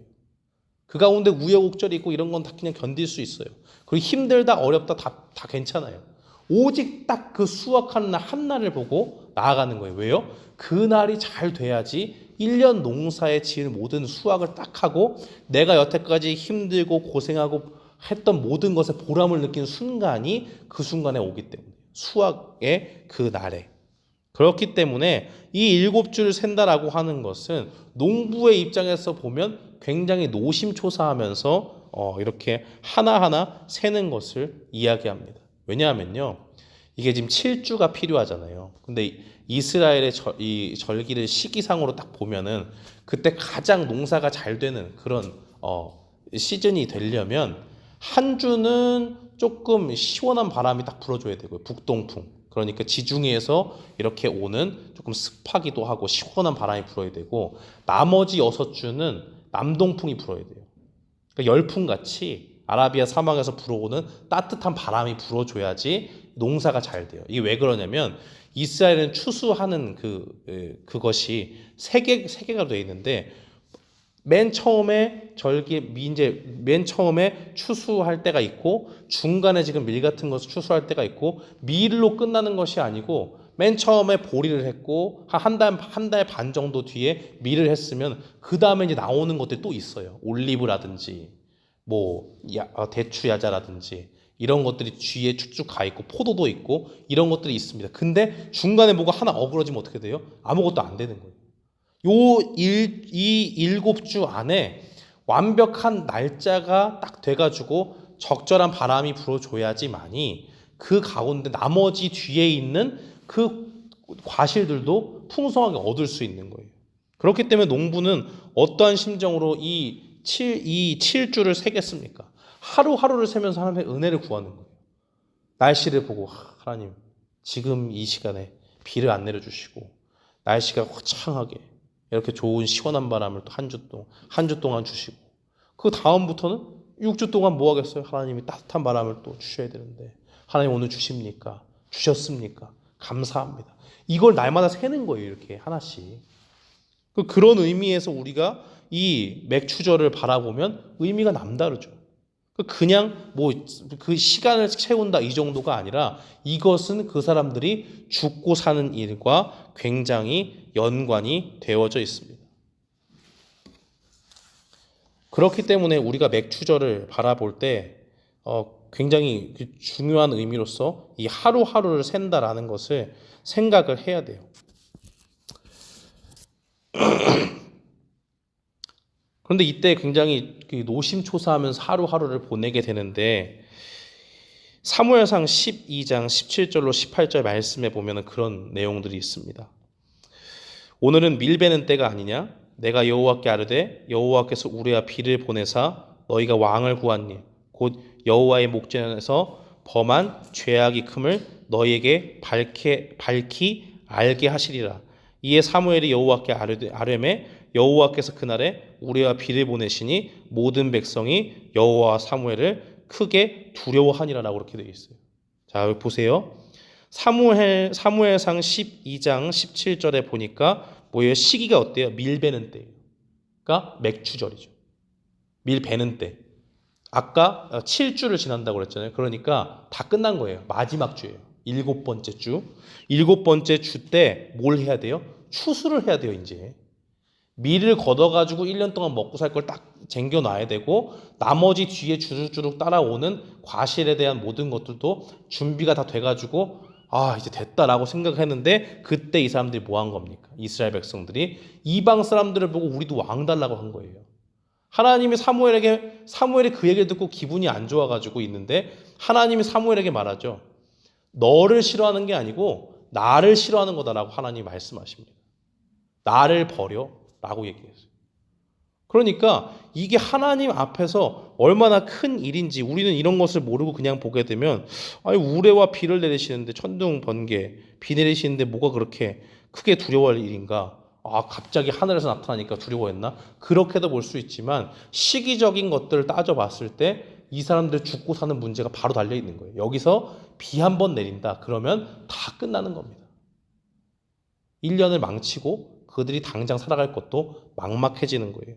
그 가운데 우여곡절이 있고 이런 건 다 그냥 견딜 수 있어요. 그리고 힘들다 어렵다 다 괜찮아요. 오직 딱 그 수확하는 날 한 날을 보고 나아가는 거예요. 왜요? 그 날이 잘 돼야지 1년 농사에 지은 모든 수확을 딱 하고 내가 여태까지 힘들고 고생하고 했던 모든 것에 보람을 느끼는 순간이 그 순간에 오기 때문에 수확의 그 날에. 그렇기 때문에 이 7주를 센다라고 하는 것은 농부의 입장에서 보면 굉장히 노심초사하면서 이렇게 하나하나 세는 것을 이야기합니다. 왜냐하면요, 이게 지금 7주가 필요하잖아요. 근데 이스라엘의 이 절기를 시기상으로 딱 보면은 그때 가장 농사가 잘 되는 그런 시즌이 되려면 한 주는 조금 시원한 바람이 딱 불어줘야 되고요. 북동풍. 그러니까 지중해에서 이렇게 오는 조금 습하기도 하고 시원한 바람이 불어야 되고, 나머지 6주는 남동풍이 불어야 돼요. 그러니까 열풍같이 아라비아 사막에서 불어오는 따뜻한 바람이 불어줘야지 농사가 잘 돼요. 이게 왜 그러냐면 이스라엘은 추수하는 그것이 세 개가 돼 있는데, 맨 처음에 맨 처음에 추수할 때가 있고, 중간에 지금 밀 같은 것을 추수할 때가 있고, 밀로 끝나는 것이 아니고 맨 처음에 보리를 했고 한 달 반 정도 뒤에 밀을 했으면 그 다음에 이제 나오는 것들이 또 있어요. 올리브라든지 대추 야자라든지 이런 것들이 뒤에 쭉쭉 가 있고, 포도도 있고 이런 것들이 있습니다. 근데 중간에 뭐가 하나 어그러지면 어떻게 돼요? 아무것도 안 되는 거예요. 이 7주 안에 완벽한 날짜가 딱 돼가지고 적절한 바람이 불어줘야지만이 그 가운데 나머지 뒤에 있는 그 과실들도 풍성하게 얻을 수 있는 거예요. 그렇기 때문에 농부는 어떠한 심정으로 이 7주를 세겠습니까? 하루하루를 세면서 하나님의 은혜를 구하는 거예요. 날씨를 보고, 하나님 지금 이 시간에 비를 안 내려주시고 날씨가 화창하게 이렇게 좋은 시원한 바람을 또 한 주 동안 주시고, 그 다음부터는 6주 동안 뭐 하겠어요? 하나님이 따뜻한 바람을 또 주셔야 되는데 하나님 오늘 주십니까? 주셨습니까? 감사합니다. 이걸 날마다 세는 거예요. 이렇게 하나씩. 그런 의미에서 우리가 이 맥추절을 바라보면 의미가 남다르죠. 그냥 그 시간을 채운다 이 정도가 아니라 이것은 그 사람들이 죽고 사는 일과 굉장히 연관이 되어져 있습니다. 그렇기 때문에 우리가 맥추절을 바라볼 때 굉장히 중요한 의미로서 이 하루하루를 센다라는 것을 생각을 해야 돼요. 그런데 이때 굉장히 노심초사하면서 하루하루를 보내게 되는데, 사무엘상 12장 17절로 18절 말씀에 보면 그런 내용들이 있습니다. 오늘은 밀 베는 때가 아니냐? 내가 여호와께 아뢰되 여호와께서 우리와 비를 보내사 너희가 왕을 구하니 곧 여호와의 목전에서 범한 죄악이 큼을 너희에게 밝히 알게 하시리라. 이에 사무엘이 여호와께 아뢰매 여호와께서 그날에 우리와 비를 보내시니 모든 백성이 여호와 사무엘을 크게 두려워하니라라고 그렇게 되어 있어요. 자, 여기 보세요. 사무엘상 12장 17절에 보니까 뭐예요? 시기가 어때요? 밀 베는 때예요. 그러니까 맥추절이죠. 밀 베는 때. 아까 7주를 지난다고 그랬잖아요. 그러니까 다 끝난 거예요. 마지막 주예요. 7번째 주. 7번째 주 때 뭘 해야 돼요? 추수를 해야 돼요, 이제. 밀을 걷어가지고 1년 동안 먹고 살 걸 딱 쟁겨놔야 되고, 나머지 뒤에 주룩주룩 따라오는 과실에 대한 모든 것들도 준비가 다 돼가지고 이제 됐다라고 생각했는데, 그때 이 사람들이 뭐 한 겁니까? 이스라엘 백성들이 이방 사람들을 보고 우리도 왕 달라고 한 거예요. 하나님이 사무엘이 그 얘기를 듣고 기분이 안 좋아가지고 있는데, 하나님이 사무엘에게 말하죠. 너를 싫어하는 게 아니고 나를 싫어하는 거다라고 하나님이 말씀하십니다. 나를 버려 라고 얘기했어요. 그러니까 이게 하나님 앞에서 얼마나 큰 일인지 우리는 이런 것을 모르고 그냥 보게 되면, 우레와 비를 내리시는데, 천둥 번개 비 내리시는데 뭐가 그렇게 크게 두려워할 일인가? 갑자기 하늘에서 나타나니까 두려워했나? 그렇게도 볼 수 있지만, 시기적인 것들을 따져봤을 때 이 사람들 죽고 사는 문제가 바로 달려 있는 거예요. 여기서 비 한 번 내린다 그러면 다 끝나는 겁니다. 1년을 망치고 그들이 당장 살아갈 것도 막막해지는 거예요.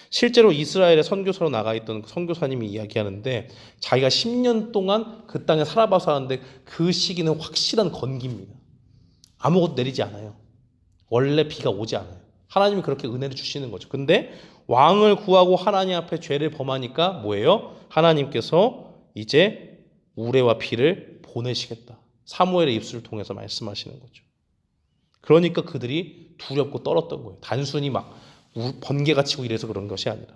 실제로 이스라엘에 선교사로 나가 있던 선교사님이 이야기하는데, 자기가 10년 동안 그 땅에 살아봐서 하는데 그 시기는 확실한 건기입니다. 아무것도 내리지 않아요. 원래 비가 오지 않아요. 하나님이 그렇게 은혜를 주시는 거죠. 근데 왕을 구하고 하나님 앞에 죄를 범하니까 뭐예요? 하나님께서 이제 우레와 비를 보내시겠다. 사무엘의 입술을 통해서 말씀하시는 거죠. 그러니까 그들이 두렵고 떨었던 거예요. 단순히 막 번개가 치고 이래서 그런 것이 아니라.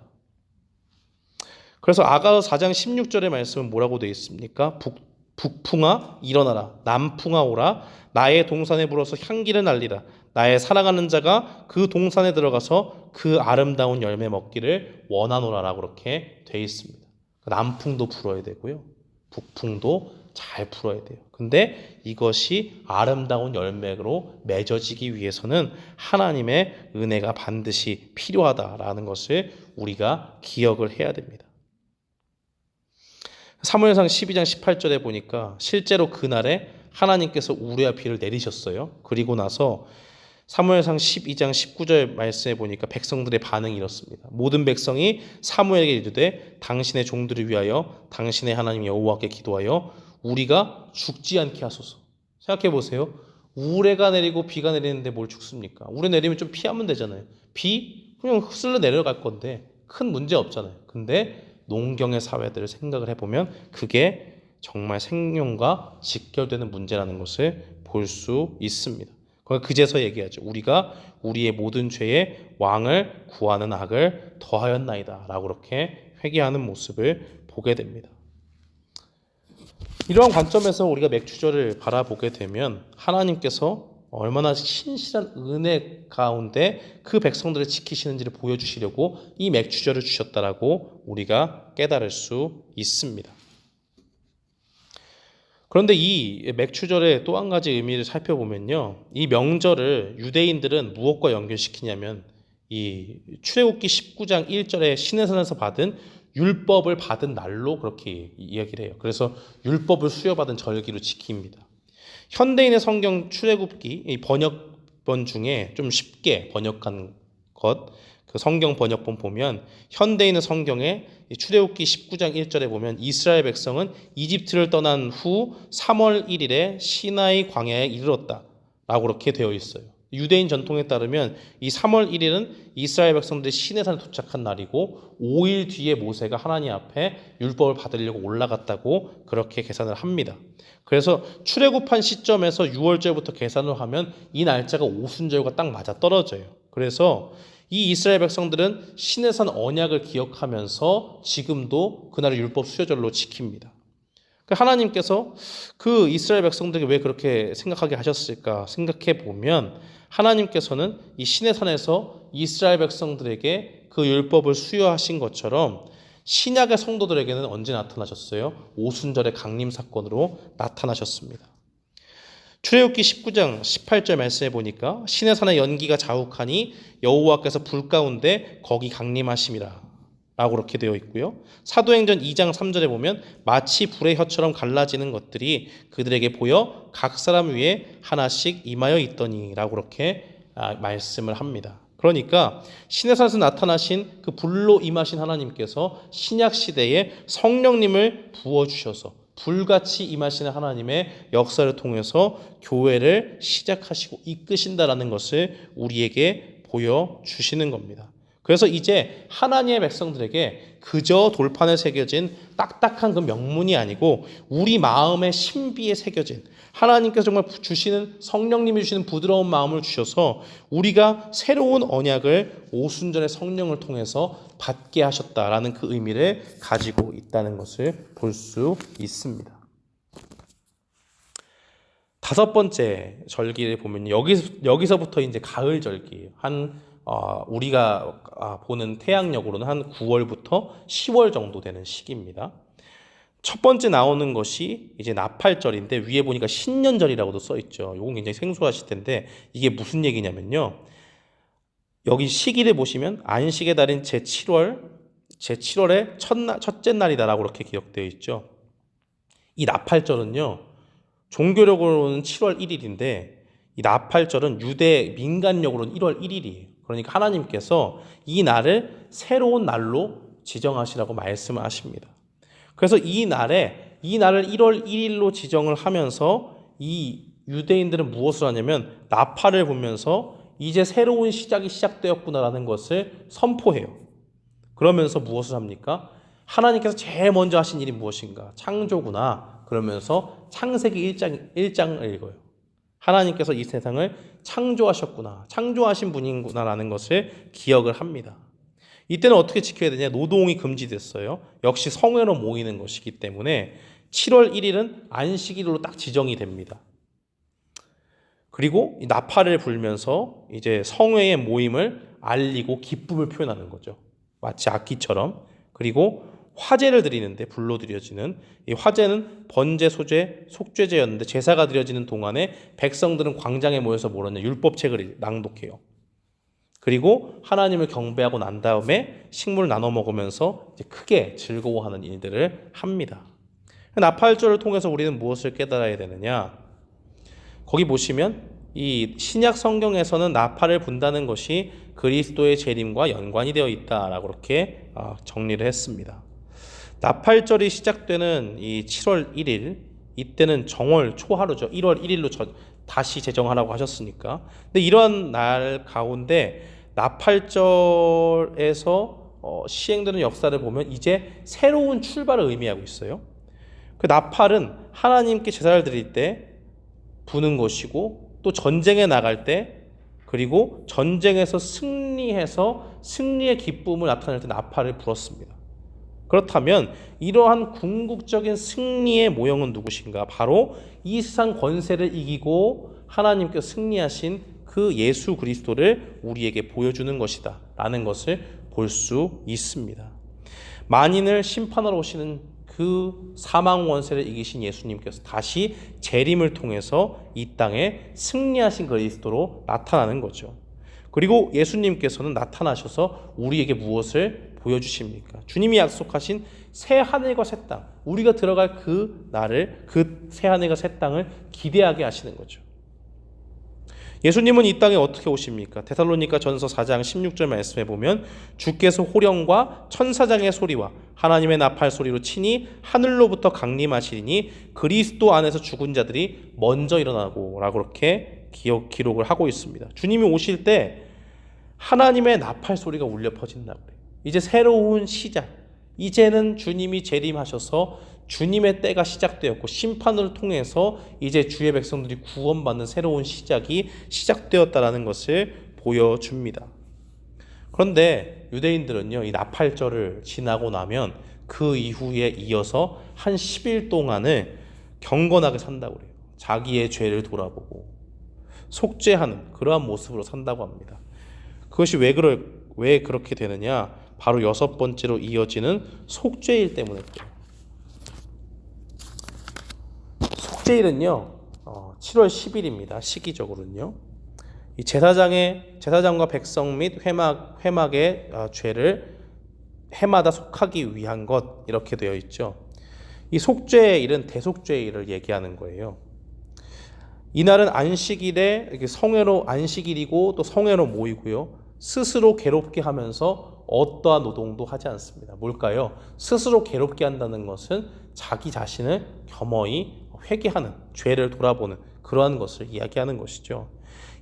그래서 아가서 4장 16절의 말씀은 뭐라고 되어 있습니까? 북풍아 일어나라, 남풍아 오라, 나의 동산에 불어서 향기를 날리라. 나의 사랑하는 자가 그 동산에 들어가서 그 아름다운 열매 먹기를 원하노라라고 그렇게 되어 있습니다. 남풍도 불어야 되고요, 북풍도 잘 풀어야 돼요. 근데 이것이 아름다운 열매로 맺어지기 위해서는 하나님의 은혜가 반드시 필요하다라는 것을 우리가 기억을 해야 됩니다. 사무엘상 12장 18절에 보니까 실제로 그날에 하나님께서 우레아 비를 내리셨어요. 그리고 나서 사무엘상 12장 19절 말씀에 보니까 백성들의 반응이 이렇습니다. 모든 백성이 사무엘에게 이르되 당신의 종들을 위하여 당신의 하나님 여호와께 기도하여 우리가 죽지 않게 하소서. 생각해 보세요. 우레가 내리고 비가 내리는데 뭘 죽습니까? 우레 내리면 좀 피하면 되잖아요. 비 그냥 흡슬러 내려갈 건데 큰 문제 없잖아요. 근데 농경의 사회들을 생각을 해보면 그게 정말 생명과 직결되는 문제라는 것을 볼 수 있습니다. 그제서 얘기하죠. 우리가 우리의 모든 죄에 왕을 구하는 악을 더하였나이다 라고 그렇게 회개하는 모습을 보게 됩니다. 이러한 관점에서 우리가 맥추절을 바라보게 되면 하나님께서 얼마나 신실한 은혜 가운데 그 백성들을 지키시는지를 보여주시려고 이 맥추절을 주셨다라고 우리가 깨달을 수 있습니다. 그런데 이 맥추절의 또 한 가지 의미를 살펴보면요, 이 명절을 유대인들은 무엇과 연결시키냐면 이 출애굽기 19장 1절에 시내산에서 받은 율법을 받은 날로 그렇게 이야기를 해요. 그래서 율법을 수여받은 절기로 지킵니다. 현대인의 성경 출애굽기 이 번역본 중에 좀 쉽게 번역한 것, 그 성경 번역본 보면 현대인의 성경에 출애굽기 19장 1절에 보면 이스라엘 백성은 이집트를 떠난 후 3월 1일에 시나이 광야에 이르렀다 라고 그렇게 되어 있어요. 유대인 전통에 따르면 이 3월 1일은 이스라엘 백성들이 시내산에 도착한 날이고 5일 뒤에 모세가 하나님 앞에 율법을 받으려고 올라갔다고 그렇게 계산을 합니다. 그래서 출애굽한 시점에서 6월절부터 계산을 하면 이 날짜가 오순절과 딱 맞아 떨어져요. 그래서 이 이스라엘 백성들은 시내산 언약을 기억하면서 지금도 그날을 율법 수요절로 지킵니다. 하나님께서 그 이스라엘 백성들에게 왜 그렇게 생각하게 하셨을까 생각해 보면 하나님께서는 이 시내산에서 이스라엘 백성들에게 그 율법을 수여하신 것처럼 신약의 성도들에게는 언제 나타나셨어요? 오순절의 강림 사건으로 나타나셨습니다. 출애굽기 19장 18절 말씀해 보니까 시내산의 연기가 자욱하니 여호와께서 불 가운데 거기 강림하심이라 라고 그렇게 되어 있고요. 사도행전 2장 3절에 보면 마치 불의 혀처럼 갈라지는 것들이 그들에게 보여 각 사람 위에 하나씩 임하여 있더니 라고 그렇게 말씀을 합니다. 그러니까 시내산에서 나타나신 그 불로 임하신 하나님께서 신약 시대에 성령님을 부어주셔서 불같이 임하시는 하나님의 역사를 통해서 교회를 시작하시고 이끄신다라는 것을 우리에게 보여주시는 겁니다. 그래서 이제 하나님의 백성들에게 그저 돌판에 새겨진 딱딱한 그 명문이 아니고 우리 마음의 신비에 새겨진 하나님께서 정말 주시는 성령님이 주시는 부드러운 마음을 주셔서 우리가 새로운 언약을 오순절의 성령을 통해서 받게 하셨다라는 그 의미를 가지고 있다는 것을 볼 수 있습니다. 다섯 번째 절기를 보면 여기서부터 이제 가을 절기예요. 우리가 보는 태양력으로는 한 9월부터 10월 정도 되는 시기입니다. 첫 번째 나오는 것이 이제 나팔절인데 위에 보니까 신년절이라고도 써 있죠. 이건 굉장히 생소하실 텐데 이게 무슨 얘기냐면요. 여기 시기를 보시면 안식의 달인 제7월의 첫째 날이다라고 그렇게 기록되어 있죠. 이 나팔절은요. 종교력으로는 7월 1일인데 이 나팔절은 유대 민간력으로는 1월 1일이에요. 그러니까 하나님께서 이 날을 새로운 날로 지정하시라고 말씀을 하십니다. 그래서 이 날을 1월 1일로 지정을 하면서 이 유대인들은 무엇을 하냐면 나팔을 보면서 이제 새로운 시작이 시작되었구나라는 것을 선포해요. 그러면서 무엇을 합니까? 하나님께서 제일 먼저 하신 일이 무엇인가? 창조구나. 그러면서 창세기 1장을 읽어요. 하나님께서 이 세상을 창조하셨구나. 창조하신 분이구나라는 것을 기억을 합니다. 이때는 어떻게 지켜야 되냐? 노동이 금지됐어요. 역시 성회로 모이는 것이기 때문에 7월 1일은 안식일로 딱 지정이 됩니다. 그리고 이 나팔을 불면서 이제 성회의 모임을 알리고 기쁨을 표현하는 거죠. 마치 악기처럼. 그리고 화제를 드리는데 불로 드려지는 이 화제는 번제, 소제, 속죄제였는데 제사가 드려지는 동안에 백성들은 광장에 모여서 뭐랬냐 율법책을 낭독해요. 그리고 하나님을 경배하고 난 다음에 식물을 나눠 먹으면서 이제 크게 즐거워하는 일들을 합니다. 나팔절을 통해서 우리는 무엇을 깨달아야 되느냐? 거기 보시면 이 신약 성경에서는 나팔을 분다는 것이 그리스도의 재림과 연관이 되어 있다라고 그렇게 정리를 했습니다. 나팔절이 시작되는 이 7월 1일 이때는 정월 초하루죠. 1월 1일로 다시 제정하라고 하셨으니까. 근데 이런 날 가운데 나팔절에서 시행되는 역사를 보면 이제 새로운 출발을 의미하고 있어요. 그 나팔은 하나님께 제사를 드릴 때 부는 것이고 또 전쟁에 나갈 때 그리고 전쟁에서 승리해서 승리의 기쁨을 나타낼 때 나팔을 불었습니다. 그렇다면 이러한 궁극적인 승리의 모형은 누구신가? 바로 이 세상 권세를 이기고 하나님께 승리하신 그 예수 그리스도를 우리에게 보여주는 것이다 라는 것을 볼 수 있습니다. 만인을 심판하러 오시는 그 사망 원세를 이기신 예수님께서 다시 재림을 통해서 이 땅에 승리하신 그리스도로 나타나는 거죠. 그리고 예수님께서는 나타나셔서 우리에게 무엇을 보여주십니까? 주님이 약속하신 새 하늘과 새 땅, 우리가 들어갈 그 날을, 그 새 하늘과 새 땅을 기대하게 하시는 거죠. 예수님은 이 땅에 어떻게 오십니까? 데살로니가 전서 4장 16절 말씀에 보면 주께서 호령과 천사장의 소리와 하나님의 나팔 소리로 친히 하늘로부터 강림하시리니 그리스도 안에서 죽은 자들이 먼저 일어나고 라고 그렇게 기록을 하고 있습니다. 주님이 오실 때 하나님의 나팔 소리가 울려 퍼진다고 그래요. 이제 새로운 시작, 이제는 주님이 재림하셔서 주님의 때가 시작되었고 심판을 통해서 이제 주의 백성들이 구원받는 새로운 시작이 시작되었다라는 것을 보여줍니다. 그런데 유대인들은요, 이 나팔절을 지나고 나면 그 이후에 이어서 한 10일 동안을 경건하게 산다고 그래요. 자기의 죄를 돌아보고 속죄하는 그러한 모습으로 산다고 합니다. 그것이 왜 그렇게 되느냐? 바로 6번째로 이어지는 속죄일 때문에 그래요. 속죄일은요 7월 10일입니다. 시기적으로는요. 이 제사장과 백성 및 회막의 죄를 해마다 속하기 위한 것 이렇게 되어 있죠. 이 속죄일은 대속죄일을 얘기하는 거예요. 이날은 안식일에 성회로 안식일이고 또 성회로 모이고요. 스스로 괴롭게 하면서 어떠한 노동도 하지 않습니다. 뭘까요? 스스로 괴롭게 한다는 것은 자기 자신을 겸허히 회개하는, 죄를 돌아보는 그러한 것을 이야기하는 것이죠.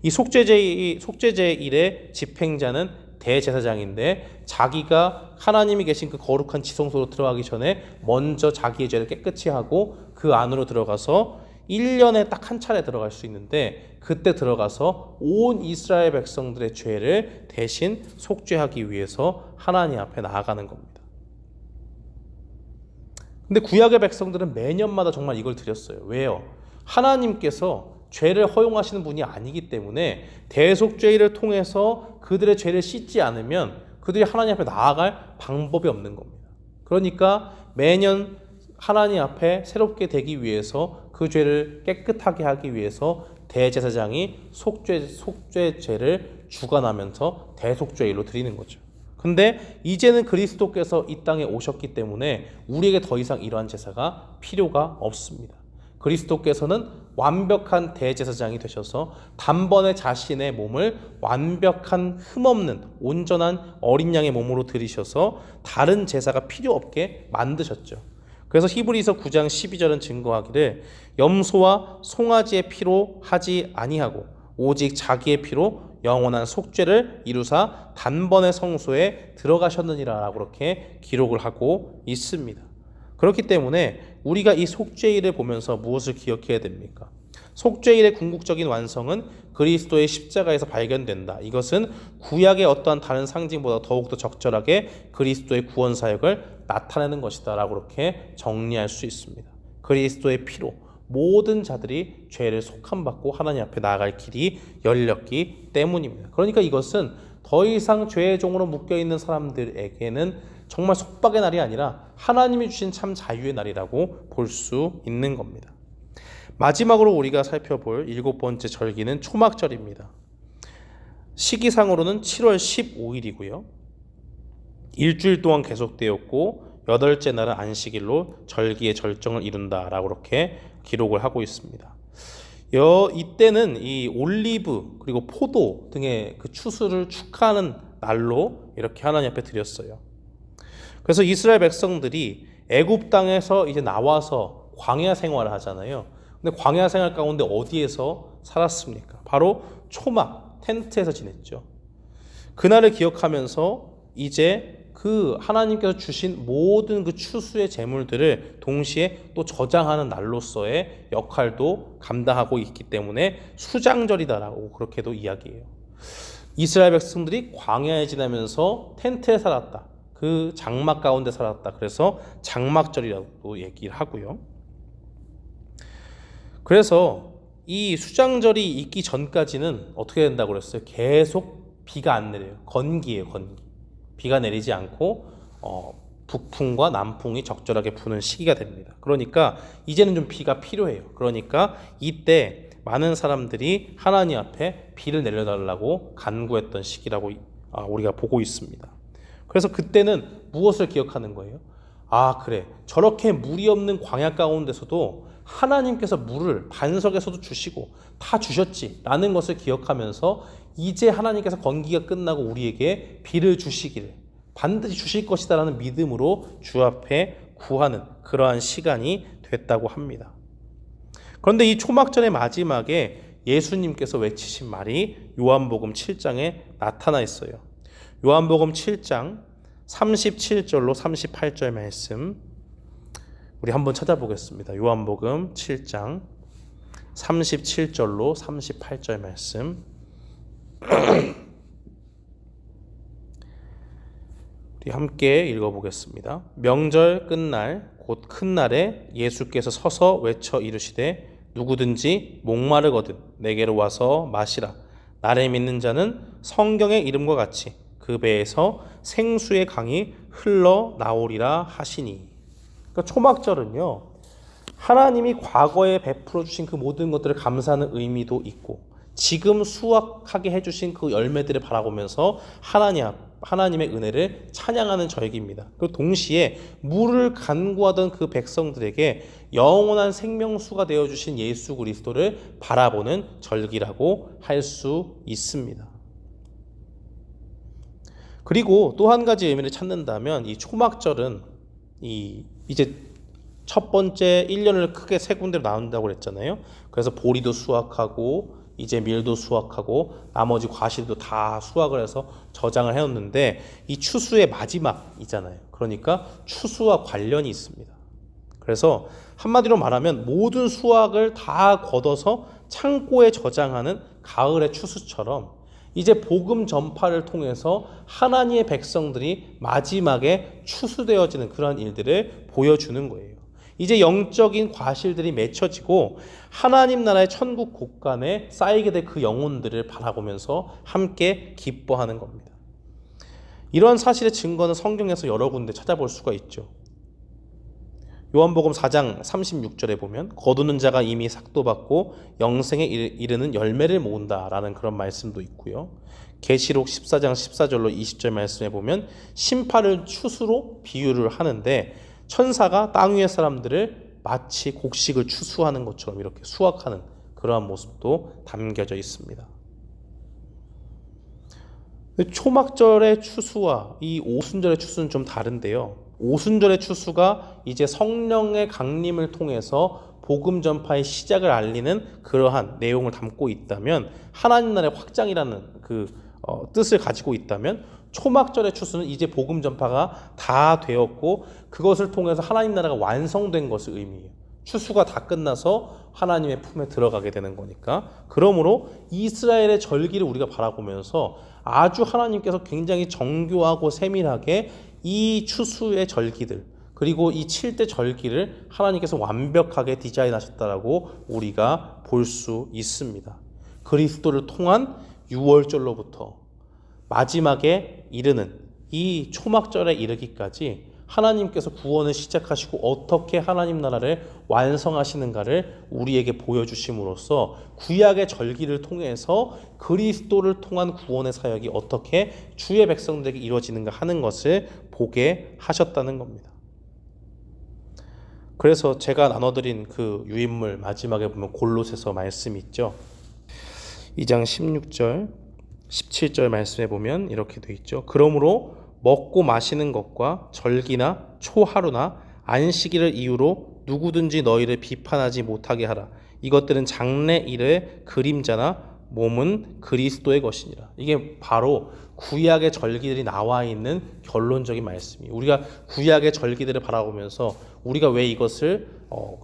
이 속죄제일의 집행자는 대제사장인데 자기가 하나님이 계신 그 거룩한 지성소로 들어가기 전에 먼저 자기의 죄를 깨끗이 하고 그 안으로 들어가서 1년에 딱 한 차례 들어갈 수 있는데 그때 들어가서 온 이스라엘 백성들의 죄를 대신 속죄하기 위해서 하나님 앞에 나아가는 겁니다. 근데 구약의 백성들은 매년마다 정말 이걸 드렸어요. 왜요? 하나님께서 죄를 허용하시는 분이 아니기 때문에 대속죄일을 통해서 그들의 죄를 씻지 않으면 그들이 하나님 앞에 나아갈 방법이 없는 겁니다. 그러니까 매년 하나님 앞에 새롭게 되기 위해서 그 죄를 깨끗하게 하기 위해서 대제사장이 속죄죄를 주관하면서 대속죄일로 드리는 거죠. 근데 이제는 그리스도께서 이 땅에 오셨기 때문에 우리에게 더 이상 이러한 제사가 필요가 없습니다. 그리스도께서는 완벽한 대제사장이 되셔서 단번에 자신의 몸을 완벽한 흠없는 온전한 어린 양의 몸으로 드리셔서 다른 제사가 필요 없게 만드셨죠. 그래서 히브리서 9장 12절은 증거하기를 염소와 송아지의 피로 하지 아니하고 오직 자기의 피로 영원한 속죄를 이루사 단번에 성소에 들어가셨느니라 라고 그렇게 기록을 하고 있습니다. 그렇기 때문에 우리가 이 속죄일을 보면서 무엇을 기억해야 됩니까? 속죄일의 궁극적인 완성은 그리스도의 십자가에서 발견된다. 이것은 구약의 어떠한 다른 상징보다 더욱더 적절하게 그리스도의 구원 사역을 나타내는 것이다 라고 그렇게 정리할 수 있습니다. 그리스도의 피로 모든 자들이 죄를 속함받고 하나님 앞에 나아갈 길이 열렸기 때문입니다. 그러니까 이것은 더 이상 죄의 종으로 묶여있는 사람들에게는 정말 속박의 날이 아니라 하나님이 주신 참 자유의 날이라고 볼 수 있는 겁니다. 마지막으로 우리가 살펴볼 7번째 절기는 초막절입니다. 시기상으로는 7월 15일이고요. 일주일 동안 계속되었고 8째 날은 안식일로 절기의 절정을 이룬다라고 그렇게 기록을 하고 있습니다. 이때는 이 올리브 그리고 포도 등의 그 추수를 축하하는 날로 이렇게 하나님 앞에 드렸어요. 그래서 이스라엘 백성들이 애굽 땅에서 이제 나와서 광야 생활을 하잖아요. 근데 광야 생활 가운데 어디에서 살았습니까? 바로 초막 텐트에서 지냈죠. 그날을 기억하면서 이제 그 하나님께서 주신 모든 그 추수의 재물들을 동시에 또 저장하는 날로서의 역할도 감당하고 있기 때문에 수장절이다라고 그렇게도 이야기해요. 이스라엘 백성들이 광야에 지나면서 텐트에 살았다. 그 장막 가운데 살았다. 그래서 장막절이라고 얘기를 하고요. 그래서 이 수장절이 있기 전까지는 어떻게 된다고 그랬어요? 계속 비가 안 내려요. 건기예요, 건기. 비가 내리지 않고 북풍과 남풍이 적절하게 부는 시기가 됩니다. 그러니까 이제는 좀 비가 필요해요. 그러니까 이때 많은 사람들이 하나님 앞에 비를 내려달라고 간구했던 시기라고 우리가 보고 있습니다. 그래서 그때는 무엇을 기억하는 거예요? 그래, 저렇게 물이 없는 광야 가운데서도 하나님께서 물을 반석에서도 주시고 다 주셨지 라는 것을 기억하면서 이제 하나님께서 건기가 끝나고 우리에게 비를 주시기를 반드시 주실 것이다 라는 믿음으로 주 앞에 구하는 그러한 시간이 됐다고 합니다. 그런데 이 초막절의 마지막에 예수님께서 외치신 말이 요한복음 7장에 나타나 있어요. 요한복음 7장 37절로 38절 말씀 우리 한번 찾아보겠습니다. 요한복음 7장 37절로 38절 말씀 우리 함께 읽어보겠습니다. 명절 끝날 곧 큰 날에 예수께서 서서 외쳐 이르시되 누구든지 목마르거든 내게로 와서 마시라. 나를 믿는 자는 성경의 이름과 같이 그 배에서 생수의 강이 흘러나오리라 하시니. 그러니까 초막절은요, 하나님이 과거에 베풀어 주신 그 모든 것들을 감사하는 의미도 있고 지금 수확하게 해주신 그 열매들을 바라보면서 하나님의 은혜를 찬양하는 절기입니다. 그리고 동시에 물을 간구하던 그 백성들에게 영원한 생명수가 되어주신 예수 그리스도를 바라보는 절기라고 할 수 있습니다. 그리고 또 한 가지 의미를 찾는다면 이 초막절은 이제 첫 번째 1년을 크게 세 군데로 나눈다고 그랬잖아요. 그래서 보리도 수확하고 이제 밀도 수확하고 나머지 과실도 다 수확을 해서 저장을 해놓는데 이 추수의 마지막이잖아요. 그러니까 추수와 관련이 있습니다. 그래서 한마디로 말하면 모든 수확을 다 걷어서 창고에 저장하는 가을의 추수처럼 이제 복음 전파를 통해서 하나님의 백성들이 마지막에 추수되어지는 그런 일들을 보여주는 거예요. 이제 영적인 과실들이 맺혀지고 하나님 나라의 천국 곳간에 쌓이게 될 그 영혼들을 바라보면서 함께 기뻐하는 겁니다. 이런 사실의 증거는 성경에서 여러 군데 찾아볼 수가 있죠. 요한복음 4장 36절에 보면 거두는 자가 이미 삭도받고 영생에 이르는 열매를 모은다라는 그런 말씀도 있고요. 계시록 14장 14절로 20절 말씀에 보면 심판을 추수로 비유를 하는데 천사가 땅 위의 사람들을 마치 곡식을 추수하는 것처럼 이렇게 수확하는 그러한 모습도 담겨져 있습니다. 초막절의 추수와 이 오순절의 추수는 좀 다른데요. 오순절의 추수가 이제 성령의 강림을 통해서 복음 전파의 시작을 알리는 그러한 내용을 담고 있다면 하나님 나라의 확장이라는 그 뜻을 가지고 있다면 초막절의 추수는 이제 복음 전파가 다 되었고 그것을 통해서 하나님 나라가 완성된 것을 의미해요. 추수가 다 끝나서 하나님의 품에 들어가게 되는 거니까. 그러므로 이스라엘의 절기를 우리가 바라보면서 아주 하나님께서 굉장히 정교하고 세밀하게 이 추수의 절기들 그리고 이 7대 절기를 하나님께서 완벽하게 디자인하셨다라고 우리가 볼 수 있습니다. 그리스도를 통한 6월절로부터 마지막에 이르는 이 초막절에 이르기까지 하나님께서 구원을 시작하시고 어떻게 하나님 나라를 완성하시는가를 우리에게 보여주심으로써 구약의 절기를 통해서 그리스도를 통한 구원의 사역이 어떻게 주의 백성들에게 이루어지는가 하는 것을 보게 하셨다는 겁니다. 그래서 제가 나눠드린 그 유인물 마지막에 보면 골로새서 말씀이 있죠. 2장 16절 17절 말씀에 보면 이렇게 돼 있죠. 그러므로 먹고 마시는 것과 절기나 초하루나 안식일을 이유로 누구든지 너희를 비판하지 못하게 하라. 이것들은 장래일의 그림자나 몸은 그리스도의 것이니라. 이게 바로 구약의 절기들이 나와 있는 결론적인 말씀이에요. 우리가 구약의 절기들을 바라보면서 우리가 왜 이것을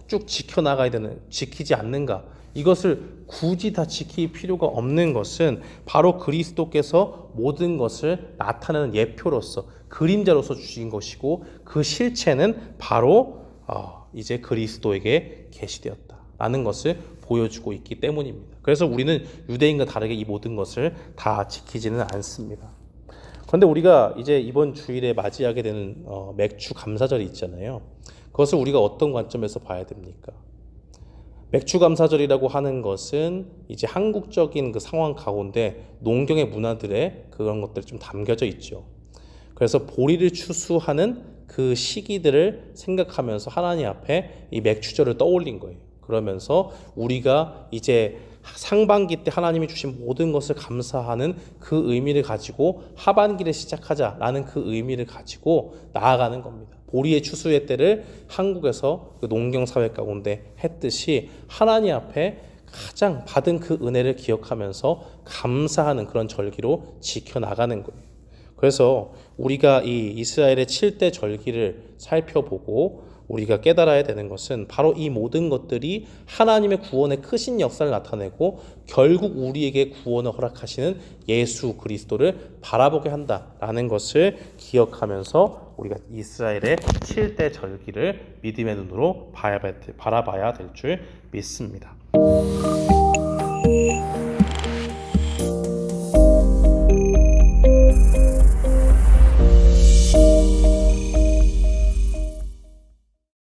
쭉 지켜나가야 되는, 지키지 않는가? 이것을 굳이 다 지킬 필요가 없는 것은 바로 그리스도께서 모든 것을 나타내는 예표로서 그림자로서 주신 것이고 그 실체는 바로 이제 그리스도에게 계시되었다라는 것을 보여주고 있기 때문입니다. 그래서 우리는 유대인과 다르게 이 모든 것을 다 지키지는 않습니다. 그런데 우리가 이제 이번 주일에 맞이하게 되는 맥주 감사절이 있잖아요. 그것을 우리가 어떤 관점에서 봐야 됩니까? 맥주감사절이라고 하는 것은 이제 한국적인 그 상황 가운데 농경의 문화들의 그런 것들이 좀 담겨져 있죠. 그래서 보리를 추수하는 그 시기들을 생각하면서 하나님 앞에 이 맥주절을 떠올린 거예요. 그러면서 우리가 이제 상반기 때 하나님이 주신 모든 것을 감사하는 그 의미를 가지고 하반기를 시작하자라는 그 의미를 가지고 나아가는 겁니다. 보리의 추수의 때를 한국에서 그 농경사회 가운데 했듯이 하나님 앞에 가장 받은 그 은혜를 기억하면서 감사하는 그런 절기로 지켜나가는 거예요. 그래서 우리가 이 이스라엘의 7대 절기를 살펴보고 우리가 깨달아야 되는 것은 바로 이 모든 것들이 하나님의 구원의 크신 역사를 나타내고 결국 우리에게 구원을 허락하시는 예수 그리스도를 바라보게 한다라는 것을 기억하면서 우리가 이스라엘의 7대 절기를 믿음의 눈으로 바라봐야 될 줄 믿습니다.